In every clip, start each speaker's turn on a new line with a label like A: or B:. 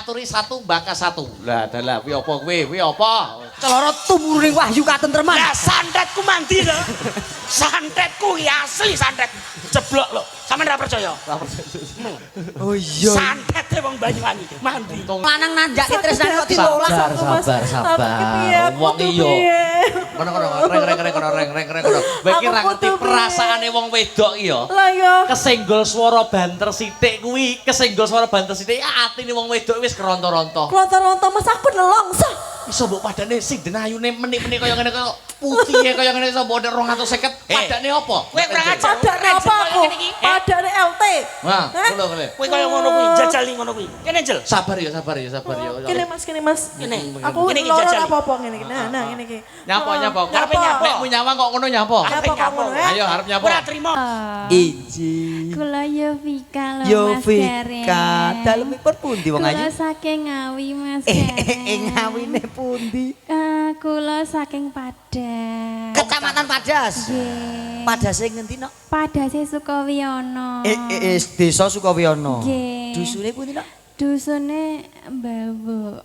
A: aturi satu bakal satu. Lah dalah kuwi apa kuwi? Kuwi apa?
B: Celana tumuruning wahyu katentreman.
C: Lah santetku mandi lho. Santetku iki asli santet. Jeblok lho. Sampeyan ora percaya?
B: Oh iya.
C: Santete wong Banyuwangi mandi.
B: Lanang nanjake tresnane kok ditolak.
A: Sabar. Wong iya. Kono reng kono. Kowe iki ra ngerti perasaane wong wedok iki ya.
D: Lah ya.
A: Kesenggol swara banter sithik kuwi, kesenggol swara banter sithik atine wong wedok wis keronto-ronto.
D: Klontor-klontor Mas aku nelongso.
A: Iso mbok padane sing denayune menik-menik kaya ngene kaya putihe kaya ngene iso mbok 250 padane apa?
C: Kowe kurang ajar.
D: Padane apa aku? Padane LT.
A: Wah, ngono.
C: Kowe kaya ngono kuwi, jajali ngono kuwi. Kene jel.
A: Sabar ya.
D: Kene Mas.
C: Kene.
D: Aku
C: Kene iki
D: loro
C: jajali.
D: apa-apa ngene iki. Nah, ngene iki.
A: Nyapa.
C: Ngarepe nyapa.
A: Nekmu nyawang kok ngono nyapa?
D: Nyapa kok ngono ya?
A: Ayo arep nyapa.
C: Ora trimo.
B: Iji.
E: Kula Yovika lho Mas
B: Yovika,
E: Gareng.
B: dalemipun pundi wong
E: Kula
B: ayu?
E: saking Ngawi Mas Gareng.
B: Ngawine pundi?
E: Kula saking Padas.
B: Kecamatan Padas.
E: Nggih.
B: Padase ngendi nok?
E: Padase Sukowiyono.
B: Desa Sukowiyono.
E: Nggih.
B: Dusune pundi nok?
E: Dusune Mbawuk.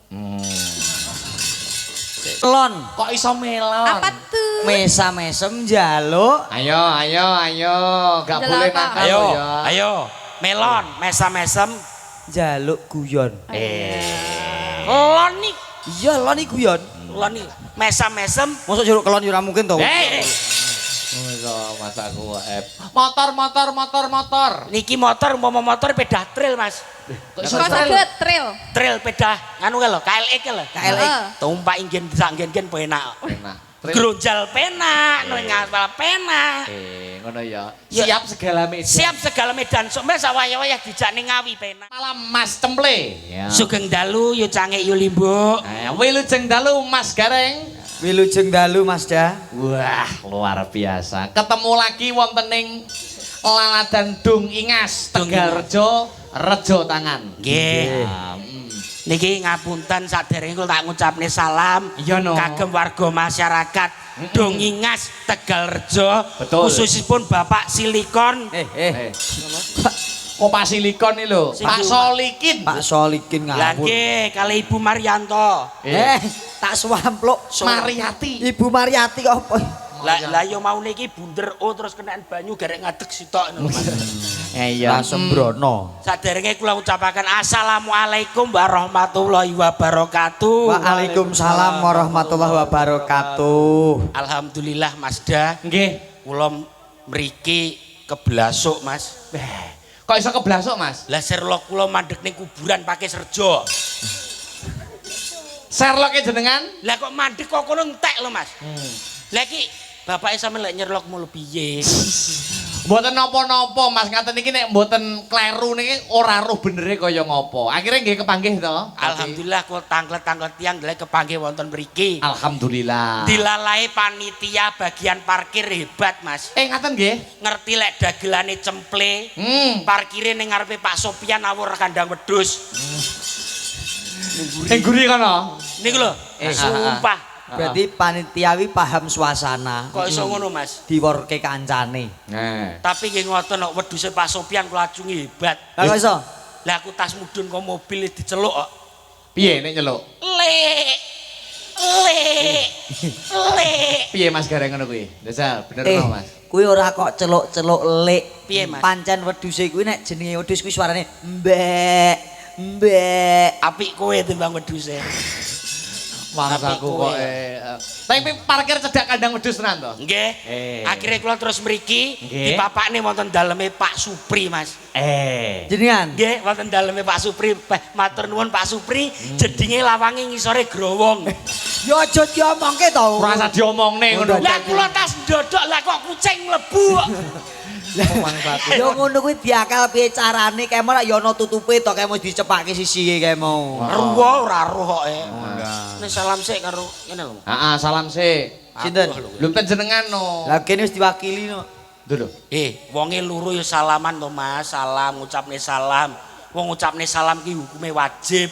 B: Lon.
A: Kok iso melon?
E: Apa tuh?
B: Mesa-mesem njaluk.
A: Ayo. Gak boleh nakal
C: Ayo,
A: ya.
C: ayo. Melon, mesam-mesem.
B: Njaluk guyon.
C: Lon nih.
B: Iya, lon iki guyon.
C: Lon nih. Mesam-mesem.
B: Mosok jeruk kelon yo ora mungkin to.
A: Iso masaku motor.
C: Niki motor, umpama motor pedah trail, Mas.
A: Kok iso
E: Kok saged trail?
C: Trail pedah nganu ke lho, KLX ke lho.
B: KLX.
C: Tumpak ingin sak-ingin penak.
A: enak.
C: Gronjal penak, nang ngaspal penak.
A: Ngono ya.
C: Ya.
A: Siap segala medan.
C: Siap segala medan, sok mes wayah-wayah dijak ning Ngawi penak.
A: Malam Mas Cemple. Ya.
C: Sugeng dalu yo cangek yo limbuk.
A: Wilujeng dalu Mas Gareng.
B: Wilujeng dalu Mas Da.
A: Wah, luar biasa. Ketemu lagi wonten ing Laladan Dung Ingas, Tegalrejo, Rejo Tangan.
C: Nggih. Niki ngapunten saderenge kula tak ngucapne salam
A: Iya, no.
C: kagem warga masyarakat Dongingas Tegalrejo,
A: Betul.
C: khususipun Bapak Silikon.
A: Kok Pak Silikon iki lho, Pak Solikin.
B: Pak Solikin ngawur.
C: Lagi kali Ibu Marianto.
B: Tak swampluk.
A: Mariyati.
B: Ibu Mariati kok apa?
C: Lah yo mau niki bunder terus kenaan banyu garek ngadeg sitok ngono Mas.
A: Iya.
B: Sembrono.
C: Saderenge kula ucapaken assalamualaikum warahmatullahi wabarakatuh.
B: Waalaikumsalam warahmatullahi wabarakatuh.
C: Alhamdulillah Mas Da.
A: Nggih.
C: Kula mriki keblasuk Mas.
A: Kok iso keblasuk, Mas?
C: Lah Sherlock kula mandek ning kuburan pakai serjo.
A: Sherlock jenengan?
C: Lah kok mandek kok kono entek lho Mas. Lah iki bapake sampe lek nyerlok mulu piye?
A: Mboten napa-napa, Mas. Ngaten iki nek mboten kleru niki ora roh benere kaya ngopo. Akhire nggih kepanggih to.
C: Alhamdulillah kula tanglet-tanglet tiyang ndelok kepanggih wonten mriki.
A: Alhamdulillah.
C: Dilalai panitia bagian parkir hebat Mas.
A: Ngaten nggih.
C: Ngerti lek dagelane cemple. Parkire ning ngarepe Pak Sopian awur kandang wedhus.
A: Ning guri kono.
C: Niku lho, sumpah.
B: Berarti panitiawi paham suasana.
C: Kok iso ngono Mas?
B: Diworke kancane.
C: Tapi nggih ngoten kok wedhuse Pak Sopian kula acungi hebat.
B: Lah kok iso?
C: Lah aku tas mudhun kok mobil diceluk kok.
A: Piye nek nyeluk?
C: Lek.
A: Piye Mas Gareng ngono kuwi? Desal, bener to Mas?
B: Kuwi ora kok celuk-celuk lek.
C: Piye, Mas?
B: Pancen wedhuse kuwi nek jenenge wedhus kuwi suarane mbek. Mbek.
C: Apik kowe timbang wedhuse.
A: Mangsaku kok tapi parkir cedhak kandang wedhus tenan to?
C: Nggih. Akhire kula terus mriki dipapakne wonten daleme Pak Supri, Mas.
B: Jenengan?
C: Nggih, wonten daleme Pak Supri. Matur nuwun Pak Supri, jedinge lawange ngisore growong.
B: Ya aja diomongke to.
A: Ora usah diomongne ngono.
C: Lah kula tas ndodok lah kok kucing mlebu.
B: Ya ngono kuwi diakal piye carane kemo lak ya ana tutupe to kemo dicepake sisihe kemo.
C: Ruwo ora roh koke. Nek salam sik karo ngene lho.
A: Heeh, salam sik.
B: Sinten?
A: Lho panjenengan no.
B: Lah kene wis diwakili no.
A: Lho.
C: Wonge loro ya salaman to Mas, salam ngucapne salam. Wong ngucapne salam ki hukume wajib.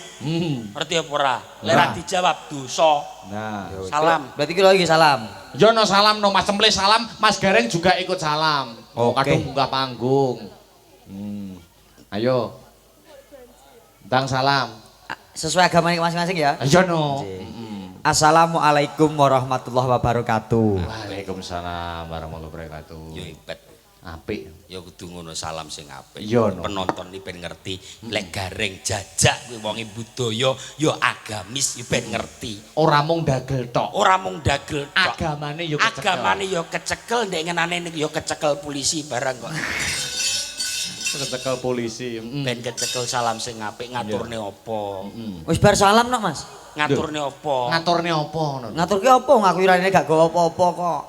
C: Ngerti apa ora? Lek ora dijawab dosa.
A: Nah,
C: salam.
B: Berarti ki lho iki salam.
A: Yo no salam no Mas Cemple salam, Mas Gareng juga ikut salam. Kadung munggah panggung. Ayo. Ndang salam.
B: sesuai agama masing-masing ya.
A: Iya no.
B: Assalamualaikum warahmatullahi wabarakatuh.
A: Waalaikumsalam warahmatullahi wabarakatuh.
C: Yo ibet.
A: Apik.
C: Ya kudu ngono salam sing apik.
A: Iya, no.
C: Penonton iki ben ngerti lek gareng jajak kuwi wonge budaya ya agamis ya ben ngerti.
A: Ora mung dagel tok.
C: Ora mung dagel tok.
A: Agamane yo kecekel.
C: Agamane ya kecekel ndek ngenane ya kecekel polisi barang kok.
A: Kecekel polisi.
C: Ben kecekel salam sing apik ngaturne apa?
B: Wis bar salam nok Mas.
C: Ngaturne apa?
A: Ngaturne apa ngono?
B: Ngaturke apa ngaku irane gak gawa apa-apa kok.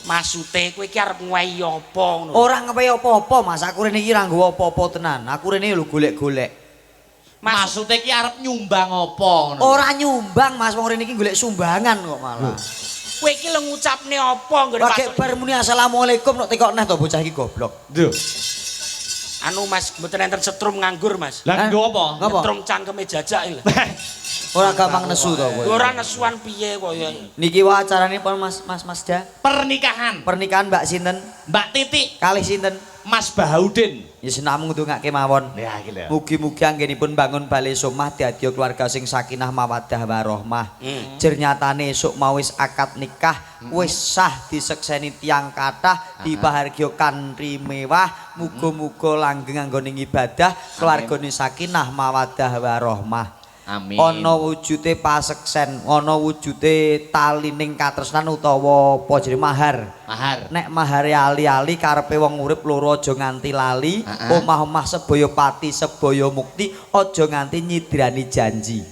C: Maksude kowe iki arep nguwahi apa ngono?
B: Ora ngepe apa-apa Mas, aku rene iki ra nggawa apa-apa tenan. Aku rene lho golek-golek.
A: Maksude iki arep nyumbang apa ngono?
B: Ora nyumbang Mas, wong rene iki golek sumbangan kok malah.
C: Kowe iki lho ngucapne apa nggone
B: Pakai bar muni assalamualaikum nek tekok neh to bocah iki goblok.
A: Duh.
C: Anu Mas, mboten enten setrum nganggur Mas.
A: Lah nggo apa?
B: Ngapa?
C: Setrum cangkeme jajak lho.
B: Ora gampang nesu to kowe.
C: Ora nesuan piye kok ya.
B: Niki wae acarane pon Mas Da.
A: Pernikahan
B: Pernikahan Mbak sinten?
A: Mbak Titik
B: Kalih sinten?
A: Mas Bahaudin.
B: Ya senam ngundungake mawon.
A: Ya iki lho.
B: Mugi-mugi anggenipun bangun bale somah dadi keluarga sing sakinah mawaddah warahmah. Jer nyatane esuk mau wis akad nikah, wis sah disekseni tiyang kathah, dipahargya kanthi mewah. Muga-muga langgeng anggone ibadah, keluargane sakinah mawaddah warahmah.
A: Amin.
B: Ana wujude paseksen, ana wujude talining katresnan utawa apa jenenge mahar.
A: Mahar.
B: Nek mahare ali-ali karepe wong urip loro aja nganti lali, omah-omah sebaya pati sebaya mukti, aja nganti nyidrani janji.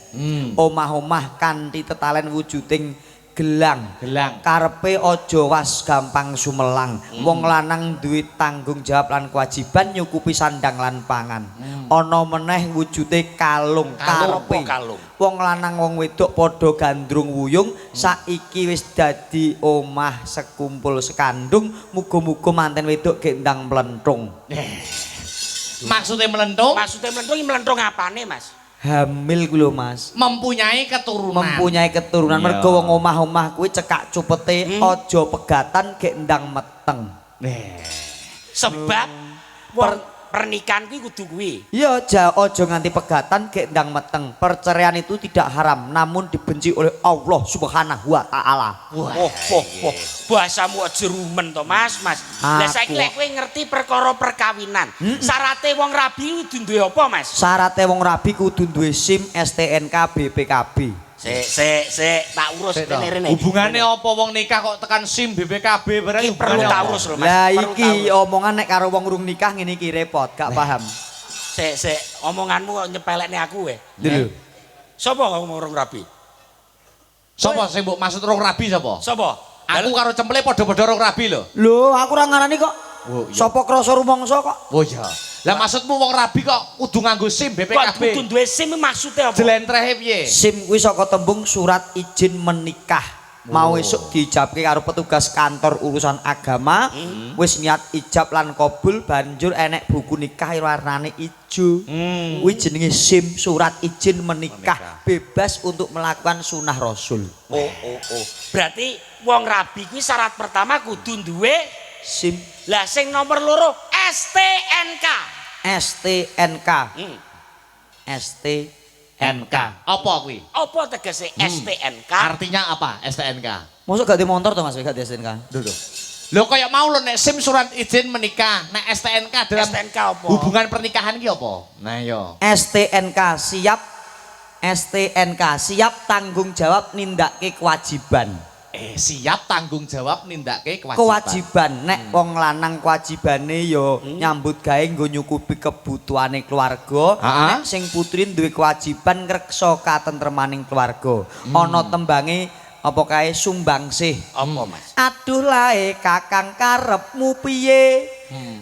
B: Omah-omah kanthi tetalen wujuding gelang. Karepe aja was gampang sumelang. Wong lanang duwe tanggung jawab lan kewajiban nyukupi sandang lan pangan. Ana meneh wujude kalung. Karepe wong lanang wong wedok padha gandrung wuyung, saiki wis dadi omah sekumpul sekandung. Muga-muga manten wedok gek ndang mlenthung.
A: Maksudnya melentung?
C: Maksudnya melentung iki melentung apane Mas?
B: Hamil ku lho Mas.
A: Mempunyai keturunan.
B: Mergo wong omah-omah kuwi cekak cupete aja pegatan gek ndang meteng.
C: Sebab pernikahan kuwi kudu kuwi.
B: Ya aja nganti pegatan gek ndang meteng. Perceraian itu tidak haram namun dibenci oleh Allah Subhanahu wa taala.
C: Bahasamu aja rumen to Mas. Lah saiki lek kowe ngerti perkara perkawinan, syaraté wong rabi kudu duwe apa Mas?
B: Syaratnya wong rabi kudu duwe SIM, STNK, BPKB.
C: Sik tak urus rene.
A: Hubungane apa wong nikah kok tekan SIM BPKB barang
C: Iki perlu tak urus lho Mas.
B: Lah
C: Perlu
B: iki
C: tak urus.
B: omongan nek karo wong urung nikah ngene iki repot, gak paham.
C: Sik omonganmu kok nyepelekne aku we.
B: Lho.
C: Sopo ngomong rong rabi?
A: Sapa sing mbok maksud rong rabi sapa?
C: Sopo?
A: Aku karo cemple padha-padha rong rabi lho.
B: Lho, aku ora ngarani kok.
A: Oh, iya.
B: Sapa krasa rumangsa kok?
A: Oh iya. Lah maksudmu wong rabi kok kudu nganggo SIM
C: Kok
A: BPKB?
C: kudu duwe SIM maksudnya apa?
A: Jlentrehe piye?
B: SIM kuwi saka tembung surat izin menikah. Mau esuk diijabke karo petugas kantor urusan agama, wis niat ijab lan kabul banjur enek buku nikah warnane ijo. Kuwi jenenge SIM, surat izin menikah, bebas untuk melakukan sunah Rasul.
C: Oh. Berarti wong rabi kuwi syarat pertama kudu duwe
B: SIM,
C: lah sing nomor loro STNK.
B: STNK.
A: NK. Apa kuwi?
C: Apa tegese STNK?
A: Artinya apa STNK?
B: Mosok gak di motor to Mas, gak di STNK?
A: Lho kaya mau lho nek SIM surat izin menikah, nek STNK dalam
C: STNK apa?
A: hubungan pernikahan ki apa? Nah yo.
B: STNK siap tanggung jawab nindakake kewajiban.
A: Siap tanggung jawab nindakake
B: Kewajiban nek wong lanang kewajibane ya nyambut gawe nggo nyukupi kebutuhane keluarga. Nek sing putri duwe kewajiban ngreksa katentremaning keluarga. Ana tembange apa kae sumbangsih.
C: Apa Mas?
B: Aduh lae kakang karepmu piye?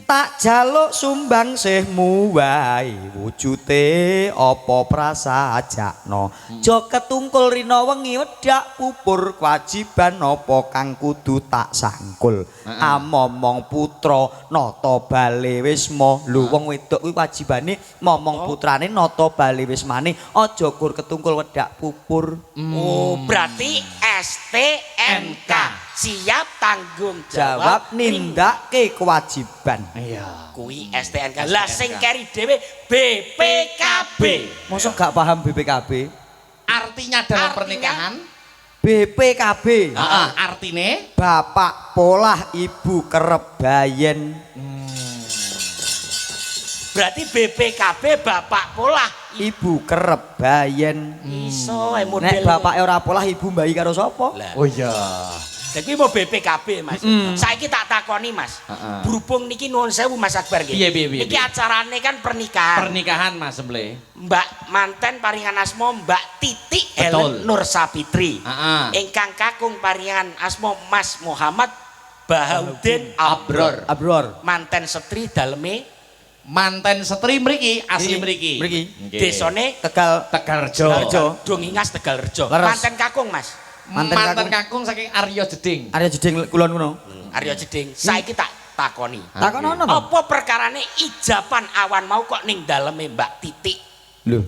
B: Tak jaluk sumbangsihmu wae wujute apa prasajakna. Jo ketungkul rina wengi wedak pupur kewajiban apa kang kudu tak sangkul. Amomong putra nata bale wisma. Lho wong wedok kuwi wajibane momong putrane nata bale wismane aja gur ketungkul wedak pupur.
C: Oh, berarti STNK siap tanggung
B: jawab nindake kewajiban.
A: Iya.
C: Kuwi STNK. Lah sing keri dhewe BPKB.
B: Mosok gak paham BPKB?
A: Artinya dalam
C: Artinya?
A: pernikahan,
B: BPKB.
A: artine
B: Bapak polah ibu kerep bayen.
C: Berarti BPKB bapak polah.
B: Ibu kerep bayen.
C: Iso model.
B: Nek bapake ora polah ibu mbayi karo sapa?
C: Lah.
A: oh iya.
C: Jadi mau BPKB Mas. Saiki tak takoni Mas. Berhubung niki nuwun sewu Mas Akbar nggih.
A: Piye,
C: Niki acarane kan pernikahan.
A: Pernikahan Mas Semble.
C: Mbak manten paringan asma Mbak Titik
A: Betul.
C: Helen Nur Sapitri.
A: Heeh.
C: Ingkang kakung paringan asma Mas Muhammad Bahaudin Abror.
B: Abror.
C: Manten setri daleme
A: Manten setri mriki, asli mriki.
B: Mriki.
A: Nggih.
C: desane
B: Tegal
A: Tegalrejo.
B: Tegalrejo.
C: Dongingas Tegalrejo.
B: Leres.
C: Manten kakung Mas.
A: Manten kakung saking Arya Jeding.
B: Arya Jeding kulon kuno.
C: Arya Jeding. Saiki tak takoni.
B: Takon ono to?
C: Apa perkarane ijapan awan mau kok ning daleme Mbak Titik?
B: Lho,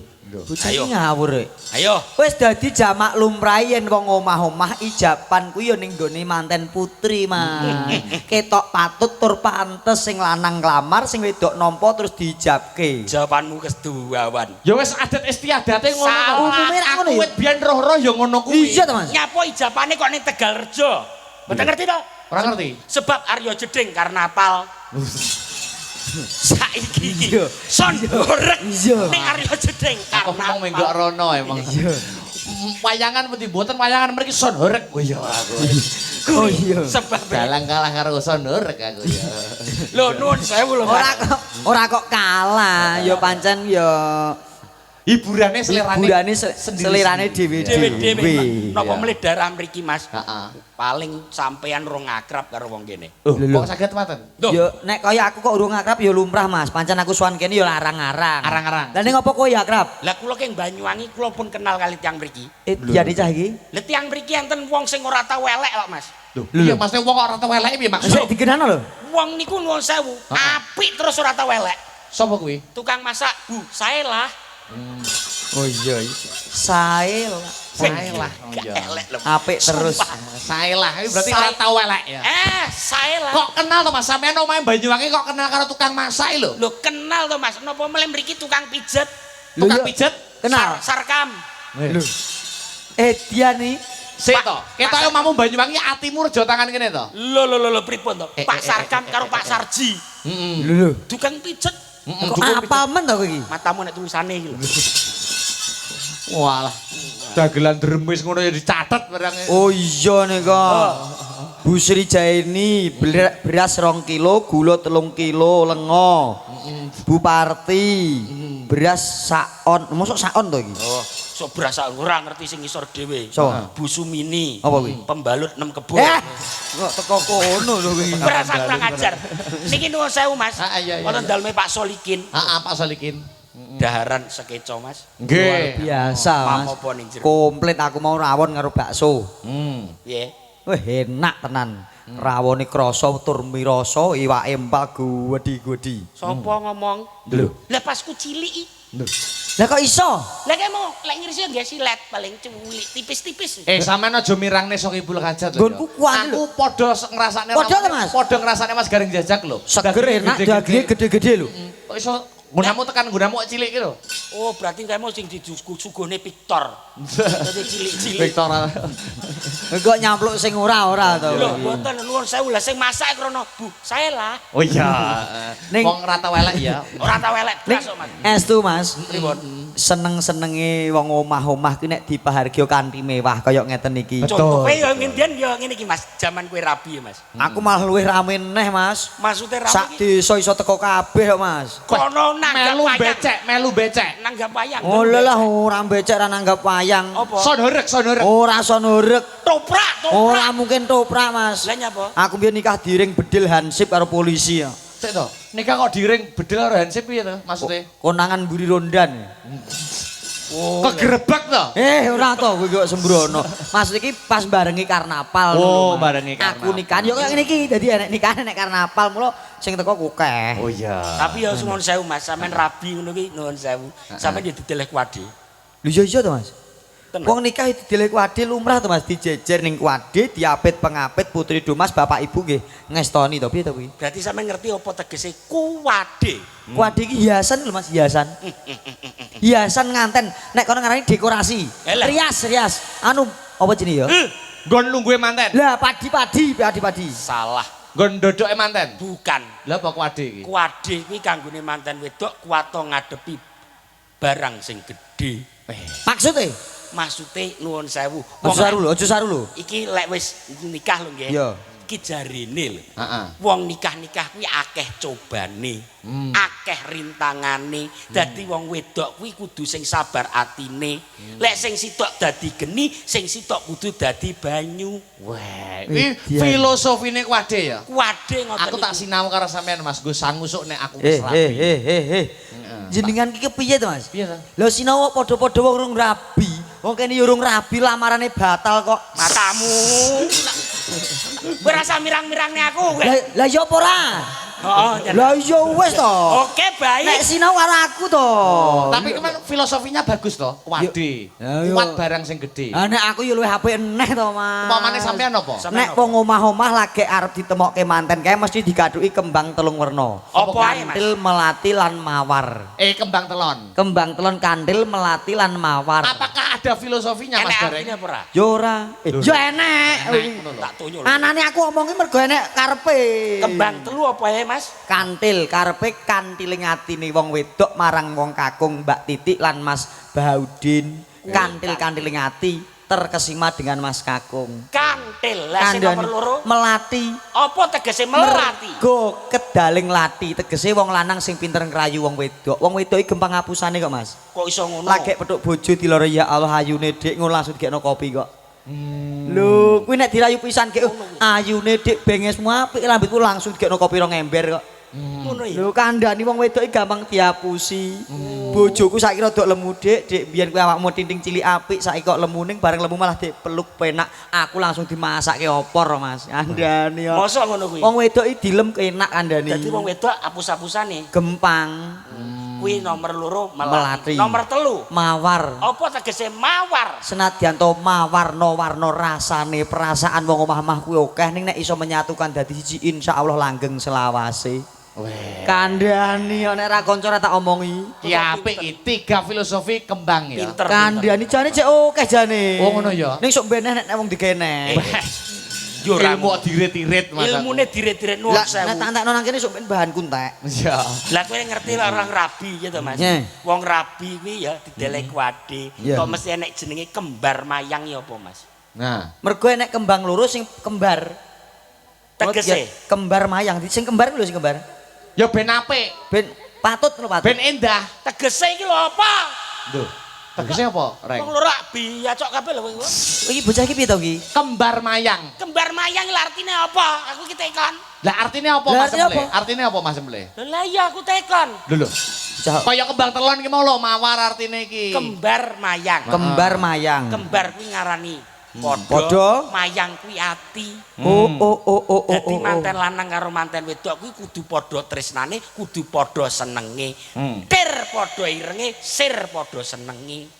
B: bocah
C: Ayo.
B: iki ngawur rek.
C: Ayo.
B: Wis dadi jamak lumrah yen wong omah-omah ijapan kuwi ya ning gone manten putri, Mas. Ketok patut tur pantes sing lanang nglamar, sing wedok nampa terus diijabke.
C: Jawabanmu kedua awan.
A: Ya wis adat istiadate ngono.
C: Salah.
B: Umume ra ngono
A: Aku
B: ya.
A: wit biyen roh-roh ya ngono kuwi.
B: Iya to, Mas?
C: Nyapo ijapane kok ning Tegalrejo? Mboten ngerti to?
A: Ora ngerti.
C: Sebab Arya Jeding karnaval. Saiki iki
B: Iya.
C: son horeg
B: Iya.
C: ning Arya Jeding
A: Aku
C: karnaval.
A: mau menggok rono emang. Wayangan putih boten wayangan mriki son horeg. Oh iya aku.
B: Oh iya.
C: Sebab
A: Dalang kalah karo son horeg aku ya.
C: lho nuwun sewu lho.
B: Ora kok kalah, ya pancen ya
A: Hiburane selerane.
B: hiburane selirane
C: Dewe-dewe
B: dhewe-dhewe.
C: napa melih daerah mriki Mas?
A: Heeh.
C: Paling sampean rong akrab karo wong kene.
A: Oh,
B: Lho.
A: kok saged maten?
C: Loh.
B: Ya nek kaya aku kok urung akrab ya lumrah Mas. Pancen aku suwan kene ya arang-arang.
A: Arang-arang.
B: Lah ning apa kowe ya akrab?
C: Lah kula keng Banyuwangi kula pun kenal kali tiyang mriki.
B: Diane cah iki.
C: Lah tiyang mriki enten wong sing ora tau elek kok Mas.
A: Loh, iya maksudnya wong kok ora tau eleke piye maksud?
B: Sik dikenano lho.
C: Wong niku nuwun sewu, apik terus ora tau elek.
A: Sapa kuwi?
C: Tukang masak, Bu, saya lah.
B: Oh iya. Sae
A: Sae lah. Oh
C: Gak
A: iya.
C: elek lho.
B: apik terus.
C: Sumpah.
A: Sae lah, iki berarti ora tau elek ya.
C: Saya lah.
A: Kok kenal to Mas sampean omahe Banyuwangi kok kenal karo tukang masak lho?
C: Lho kenal to Mas, napa meleh mriki tukang pijet?
B: Lho,
A: Tukang
B: iya.
A: pijet?
B: Kenal.
C: Sarkam.
B: Lho. Diane
A: Sik
C: Pak,
A: to. Ketoke omamu Banyuwangi atimu rejo tangan kene to.
C: Lho pripun to? Pak Sarkam karo Pak Sarji.
A: Heeh.
B: lho.
C: Tukang pijet.
B: Kok apa men to kowe iki?
C: Matamu nek tulisane iki lho.
A: Walah. Dagelan dremis ngono ya dicatet barang.
B: Oh iya nika. Bu Sri Jaini beras 2 kilo, gula 3 kilo, lengo. Bu Parti beras saon. Mosok saon to iki?
C: Oh, sok berasa ora ngerti sing ngisor dhewe.
B: So.
C: Bu Sumini.
B: Apa kuwi?
C: Pembalut 6 kebun.
B: Kok teko kono lho kuwi.
C: Berasa kurang ajar. Niki nuwun sewu Mas.
A: Iya.
C: Wonten daleme Pak Solikin.
A: Heeh, Pak Solikin.
C: Daharan sekeco Mas.
A: Nggih.
B: Biasa Mas.
C: Apa ning jero?
B: Komplit aku mau rawon karo bakso.
C: Piye?
B: Wah enak tenan. Rawone krasa tur mirasa iwake empal gudi-gudi.
C: Sopo ngomong?
B: Lho.
C: Lah pas ku cilik iki.
B: Lah kok iso?
C: Lah kayak mau lek ngirisi nggih silet paling culik tipis-tipis.
A: Sampean aja mirangne sok ibul hajat lho.
B: Nggonku kuat lho.
A: Aku padha ngrasakne
B: Padha to, Mas?
A: Padha ngrasakne Mas Garing Jajak lho.
B: Seger enak dagingnya gede-gede lho.
A: Kok iso gunamu tekan gunamu cilik iki lho.
C: Oh, berarti kamu sing disuguhne Victor. Dadi cilik-cilik.
A: Victor.
B: Kok nyampluk sing ora to.
C: Lho, mboten nuwun sewu lah sing masak krono Bu, saya lah.
A: Oh iya.
B: Ning-
A: Wong rata welek ya.
C: Ora tau elek
B: Ning
C: blas kok Mas.
B: estu Mas. Seneng-senenge wong omah-omah ki nek dipahargya kanthi mewah kaya ngeten iki.
C: Contoh kowe ya ngendian ya ngene iki Mas, jaman kowe rabi ya Mas.
B: Aku malah luwih rame neh Mas.
C: Maksudnya
B: Sak
C: rabi iki
B: desa iso teko kabeh kok Mas.
C: kono nanggap
A: Melu
C: wayang.
A: becek, melu becek.
C: Nanggap wayang.
B: Oh lah ora becek ra nanggap wayang.
C: Apa?
A: Son horeg.
B: Ora sonurek.
C: Toprak.
B: Ora mungkin toprak Mas.
C: Lah nyapa?
B: Aku biyen nikah diring bedil hansip karo polisi ya.
A: Sik to. Nikah kok diring bedel karo hansip piye to maksudnya?
B: Konangan mburi rondan.
A: Kegerebek to.
B: Ora to kowe kok sembrono. Maksud iki pas barengi karnaval.
A: Oh,
B: lho, Mas.
A: barengi
B: Aku
A: karnaval.
B: nikahan yo kaya ngene iki. Dadi enek nikahan nek karnaval mulo sing teko akeh.
A: Oh iya.
C: Tapi ya nuwun sewu Mas, sampean rabi ngono ki nuwun sewu. Sampeyan ya dideleh kuwade.
B: Lho iya to Mas.
C: Mboten.
B: Wong nikah itu dile kuwade lumrah to Mas dijejer ning kuwade diapit pengapit putri Dumas bapak ibu nggih ngestoni to piye to kuwi?
C: Berarti sampe ngerti apa tegese kuwade.
B: Kuwade iki hiasan lho Mas, hiasan. Hiasan nganten nek kono ngarani dekorasi.
C: Elah.
B: Rias. Anu apa jenenge ya?
A: Nggon lungguhe manten.
B: Lah padi-padi.
C: Salah.
A: Nggon ndodoke manten.
C: Bukan.
A: Lah apa kuwade iki?
C: Kuwade kuwi kanggone manten wedok kuwato ngadepi barang sing gedhe. Maksude nuwun sewu.
B: Aja saru lho.
C: Iki lek wis nikah lho nggih.
B: Iya.
C: Iki jarine lho.
A: Heeh.
C: Wong nikah-nikah kuwi akeh cobane, akeh rintangane. Dadi wong wedok kuwi kudu sing sabar atine. Lek sing sitok dadi geni, sing sitok kudu dadi banyu.
A: Wah, iki filosofine kuwade ya.
C: Kuwade ngoten.
A: Aku tak sinau karo sampean Mas, nggo sangusuk nek aku
B: Eh.
A: wis rapi.
B: Jenengan iki kepiye to Mas?
A: Piye to?
B: Lho sinau padha-padha wong urung rabi. Wong kene ya urung rabi lamarane batal kok.
C: Matamu. Kowe rasa mirang-mirangne aku kowe.
B: Lah ya apa ora?
C: Heeh.
B: Lah iya wis to.
C: Oke, baik.
B: Nek sinau karo aku to.
A: Tapi kemana filosofinya bagus toh, kuwade.
B: Ya, yo.
A: Kuat barang sing gede.
B: Ah nek aku ya luwih apik eneh to Mas.
A: Upamane sampean apa?
B: Nek wong omah-omah lagi arep ditemokke manten kae mesti digaduki kembang telung werna.
C: Apa ae, Mas?
B: Kantil, melati lan mawar.
A: Kembang telon.
B: Kembang telon kandil, melati lan mawar.
A: Apakah ada filosofinya Mas
C: Enek
A: Gareng?
C: artine apa ora?
B: Ya ora. Ya enek.
C: Tak tunyul.
B: Anane aku omongi mergo enek karepe.
C: Kembang telu apa ya, Mas?
B: Kantil karepe kantiling atine wong wedok marang wong kakung Mbak Titik lan Mas Bahaudin. Kantil-kantiling ati terkesima dengan Mas kakung.
C: Kantil. Lah sing nomor loro
B: melati.
C: apa tegese melati?
B: Mergo kedaling lati tegese wong lanang sing pinter ngrayu wong wedok. Wong wedok iki gampang ngapusane kok Mas.
C: Kok iso ngono?
B: Lagi petuk bojo diloro ya Allah ayune Dik ngono langsung dikekno kopi kok. Lho, kuwi nek dirayu pisan ge ayune Dik bengesmu apik rambutku langsung dikekno kopi rong ember kok.
C: Ngono ya.
B: Lho kandhani wong wedok iki gampang diapusi. Bojoku saiki rada lemu Dik biyen kuwi awakmu tinting cilik apik saiki kok lemuning bareng lemu malah Dik peluk penak. Aku langsung dimasakke opor Mas. Kandhani kok.
C: Mosok ngono kuwi.
B: Wong wedok iki dilem enak kandhani.
C: Dadi wong wedok apus-apusane.
B: Gempang.
C: Kuwi nomor loro
B: Melati.
C: Nomor telu.
B: Mawar.
C: Apa tegese mawar?
B: Senadyan to mawarna-warna rasane perasaan wong omah-omah kuwi akeh ning nek iso menyatukan dadi siji insyaallah langgeng selawase. Kandhani nek ra kanca ra tak omongi.
A: Ki apik iki 3 filosofi kembang ya.
C: Pinter.
B: Kandhani jane cek akeh jane.
A: Oh ngono ya.
B: Ning sok beneh nek wong digenek.
C: Yo ora
A: Ilmu kok dirit-irit Mas.
C: ilmune dire-dire nuwun
B: Lah
C: sewu.
B: nek tak entekno nang kene sok ben bahan kuntek.
A: Iya.
C: Lah kowe ngerti lah orang rabi ya to Mas.
B: Nye.
C: Wong rabi kuwi ya didelek kuwade.
B: Iya.
C: Kok mesti enek jenenge kembar mayang ya apa Mas?
A: Nah,
B: Mergo enek kembang loro sing kembar.
C: Tegese.
B: Ya, kembar mayang. Sing kembar lho sing kembar.
A: ya ben apik,
B: Ben patut lho patut.
A: ben endah.
C: Tegese iki lho apa?
A: Lho, tegese apa, Reng?
C: Wong loro rabi ya cok kabeh lho kowe.
B: Iki bocah iki piye to iki?
A: Kembar mayang.
C: Kembar mayang lho artine apa? Aku ki tekon.
A: Lah artinya apa
B: Lah,
A: Mas
B: artinya
A: Emble?
B: apa?
A: Artinya apa Mas Emble?
C: Lah iya aku tekon.
A: Lho.
B: Bocah
A: Kaya kembang telon iki mau lho mawar artine iki.
C: Kembar mayang.
B: kembar mayang.
C: Kembar kuwi ngarani
B: Padha.
C: padha, mayang kuwi ati.
B: Oh.
C: Dadi manten lanang karo manten wedok kuwi kudu padha tresnane, kudu padha senenge. Tir padha irenge, sir padha senenge.